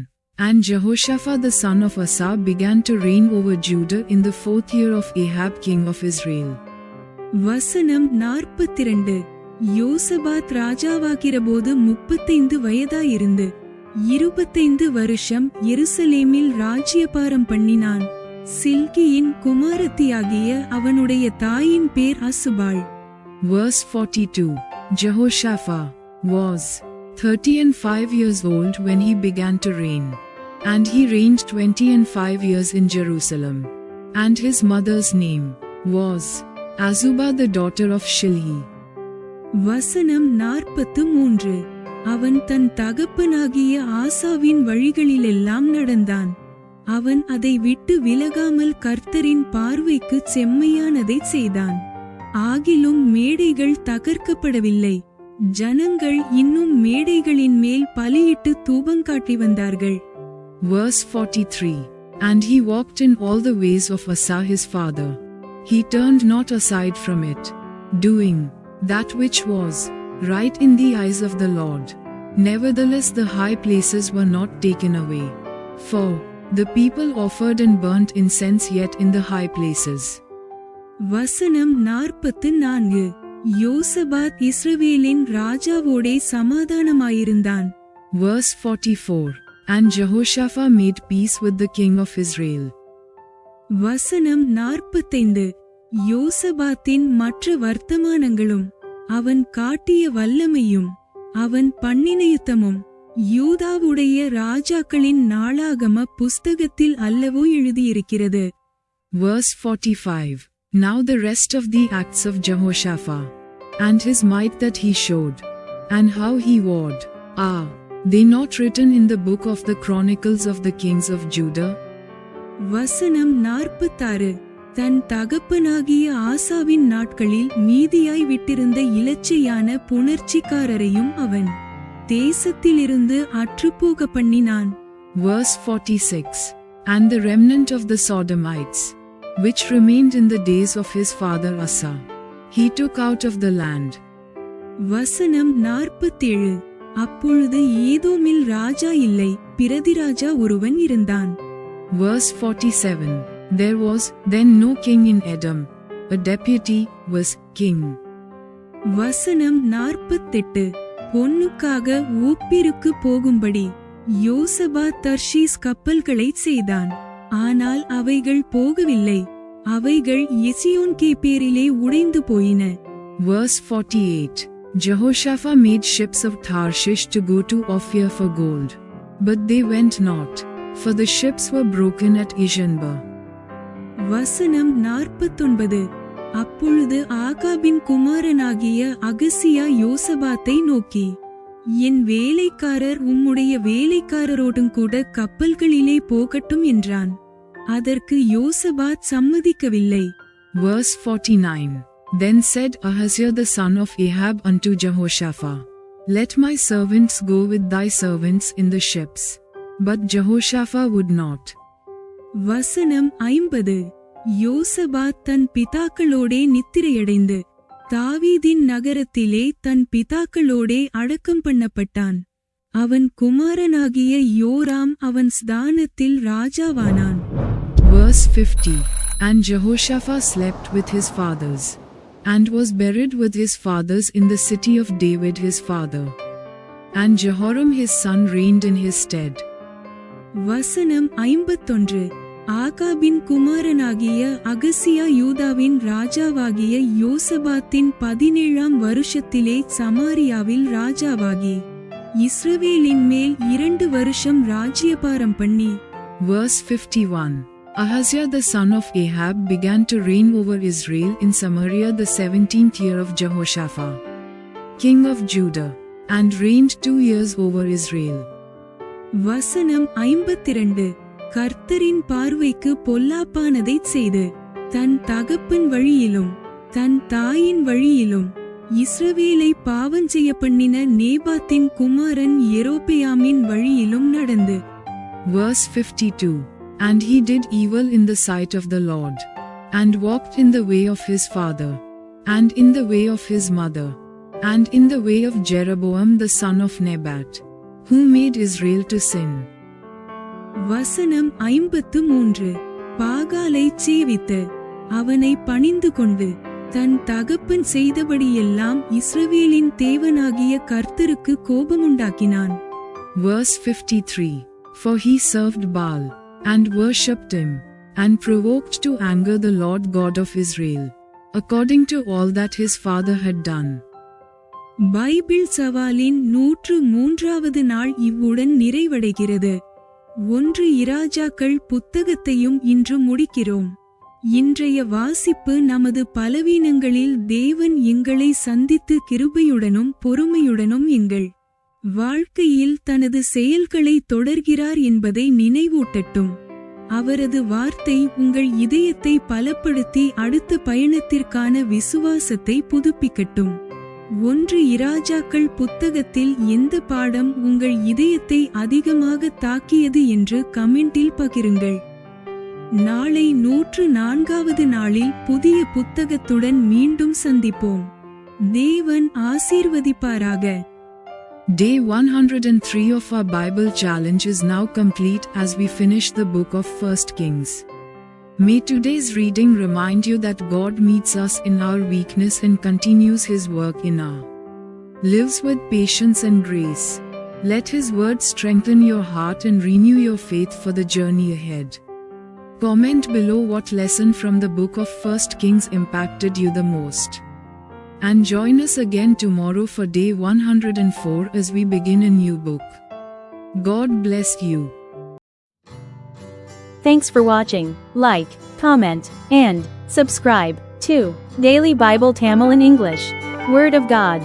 And Jehoshaphat the son of Asa began to reign over Judah in the 4th year of Ahab king of Israel. வசனம் 42. யோசபாத் ராஜாவாகிறபோது 35 வயதாயிருந்து 25 வருஷம் எருசலேமில் ராஜ்யபாரம் பண்ணினான். சில்கியின் குமாரத்தியாகிய அவனுடைய தாயின் பேர் அசுபாள். Verse 42. Jehoshaphat was 35 years old when he began to reign. And he reigned 25 years in Jerusalem. And his mother's name was Azubah the daughter of Shilhi. வசனம் 43. அவன் தன் தகப்பனாகிய ஆசாவின் வழிகளிலெல்லாம் நடந்தான். அவன் அதை விட்டு விலகாமல் கர்த்தரின் பார்வைக்கு செம்மையானதைச் செய்தான். ஆகிலும் மேடைகள் தகர்க்கப்படவில்லை. ஜனங்கள் இன்னும் மேடைகளின் மேல் பலியிட்டு தூபங்காட்டி வந்தார்கள். Verse 43. And he walked in all the ways of Asa his father. He turned not aside from it, doing that which was right in the eyes of the Lord. Nevertheless the high places were not taken away. For the people offered and burnt incense yet in the high places. வசனம் 44. யோசபாத் இஸ்ரவேலின் ராஜாவோடே சமாதானமாயிருந்தான். Verse 44. And Jehoshaphat made peace with the king of Israel. வசனம் 45. யோசபாத்தின் மற்ற வர்த்தமானங்களும் அவன் காட்டிய வல்லமையும் அவன் பண்ணின யுத்தமும் யூதாவுடைய ராஜாக்களின் நாளாகம புஸ்தகத்தில் அல்லவோ எழுதியிருக்கிறது. Verse 45. Now the rest of the acts of Jehoshaphat, and his might that he showed, and how he warred, are they not written in the book of the Chronicles of the kings of Judah? வசனம் 46. தன் தகப்பனாகிய ஆசாவின் நாட்களில் மீதியாய் விட்டிருந்த இலச்சையான புணர்ச்சிக்காரரையும் அவன் தேசத்திலிருந்து அற்றுப்போக பண்ணினான். Verse 46. And the remnant of the Sodomites, which remained in the days of his father Asa, he took out of the land. வசனம் 47. அப்பொழுது ஏதோமில் ராஜா இல்லை, பிரதிராஜா ஒருவன் இருந்தான். Verse 47. There was then no king in Edom, a deputy was king. வசனம் 48. பொன்னுக்காக ஊப்பிருக்கு போகும்படி யோசபாத் தர்ஷீஸ் கப்பல்களைச் செய்தான். ஆனால் அவைகள் போகவில்லை. அவைகள் எசியோன் கேபேரிலே உடைந்து போயின. Verse 48. Jehoshaphat made ships of Tarshish to go to Ophir for gold. But they went not, for the ships were broken at Ishanber. வசனம் 49. அப்பொழுது ஆகாபின் குமாரனாகிய அகசியா யோசபாத்தை நோக்கி, என் வேலைக்காரர் உம்முடைய வேலைக்காரரோடும் கூட கப்பல்களிலே போகட்டும் என்றான். அதற்கு யோசபாத் சம்மதிக்கவில்லை. Verse 49. Then said Ahaziah the son of Ahab unto Jehoshaphat, Let my servants go with thy servants in the ships. But Jehoshaphat would not. வசனம் 50. யோசபாத் தன் பிதாக்களோடே நித்திரையடைந்து தாவீதின் நகரத்திலே தன் பிதாக்களோடே அடக்கம் பண்ணப்பட்டான். அவன் குமாரனாகிய யோராம் அவன் ஸ்தானத்தில் ராஜாவானான். Verse 50. And Jehoshaphat slept with his fathers, and was buried with his fathers in the city of David his father. And Jehoram his son reigned in his stead. வசனம் 51. ஆகாபின் குமாரனாகிய அகசியா யூதாவின் ராஜாவாகிய யோசபாத்தின் 17ஆம் வருஷத்திலே சமாரியாவில் ராஜாவாகி இஸ்ரவேலின் மேல் 2 வருஷம் ராஜ்யபாரம் பண்ணி. Verse 51. Ahaziah the son of Ahab began to reign over Israel in Samaria the 17th year of Jehoshaphat, king of Judah, and reigned 2 years over Israel. வசனம் 52. கர்த்தரின் பார்வைக்கு பொல்லாப்பானதைச் செய்து தன் தகப்பன் வழியிலும் தன் தாயின் வழியிலும் இஸ்ரவேலை பாவஞ்செய்ய பண்ணின நேபாத்தின் குமாரன் யெரொபெயாமின் வழியிலும் நடந்து. Verse 52. And he did evil in the sight of the Lord, and walked in the way of his father, and in the way of his mother, and in the way of Jeroboam the son of Nebat, who made Israel to sin. வசனம் 53. பாகாலைச் சேவித்து அவனை பணிந்து கொண்டு தன் தகப்பன் செய்தபடியெல்லாம் இஸ்ரவேலின் தேவனாகிய கர்த்தருக்கு கோபமுண்டாக்கினான். Verse 53. For he served Baal, and worshipped him, and provoked to anger the Lord God of Israel, according to all that his father had done. Bible சவாலின் 103வது நாள் இவ்வுடன் நிறைவடைகிறது. 1 இராஜாக்கள் புத்தகத்தையும் இன்று முடிக்கிறோம். இன்றைய வாசிப்பு நமது பலவீனங்களில் தேவன் எங்களை சந்தித்து கிருபையுடனும் பொறுமையுடனும் எங்கள் வாழ்க்கையில் தனது செயல்களை தொடர்கிறார் என்பதை நினைவூட்டட்டும். அவரது வார்த்தை உங்கள் இதயத்தை பலப்படுத்தி அடுத்த பயணத்திற்கான விசுவாசத்தை புதுப்பிக்கட்டும். 1 இராஜாக்கள் புத்தகத்தில் எந்த பாடம் உங்கள் இதயத்தை அதிகமாக தாக்கியது என்று கமெண்டில் பகிருங்கள். நாளை 104வது நாளில் புதிய புத்தகத்துடன் மீண்டும் சந்திப்போம். தேவன் ஆசீர்வதிப்பாராக. Day 103 of our Bible challenge is now complete as we finish the book of 1 Kings. May today's reading remind you that God meets us in our weakness and continues His work in our lives with patience and grace. Let His word strengthen your heart and renew your faith for the journey ahead. Comment below what lesson from the book of 1 Kings impacted you the most. And join us again tomorrow for day 104 as we begin a new book. God bless you. Thanks for watching. Like, comment, and subscribe to Daily Bible Tamil in English. Word of God.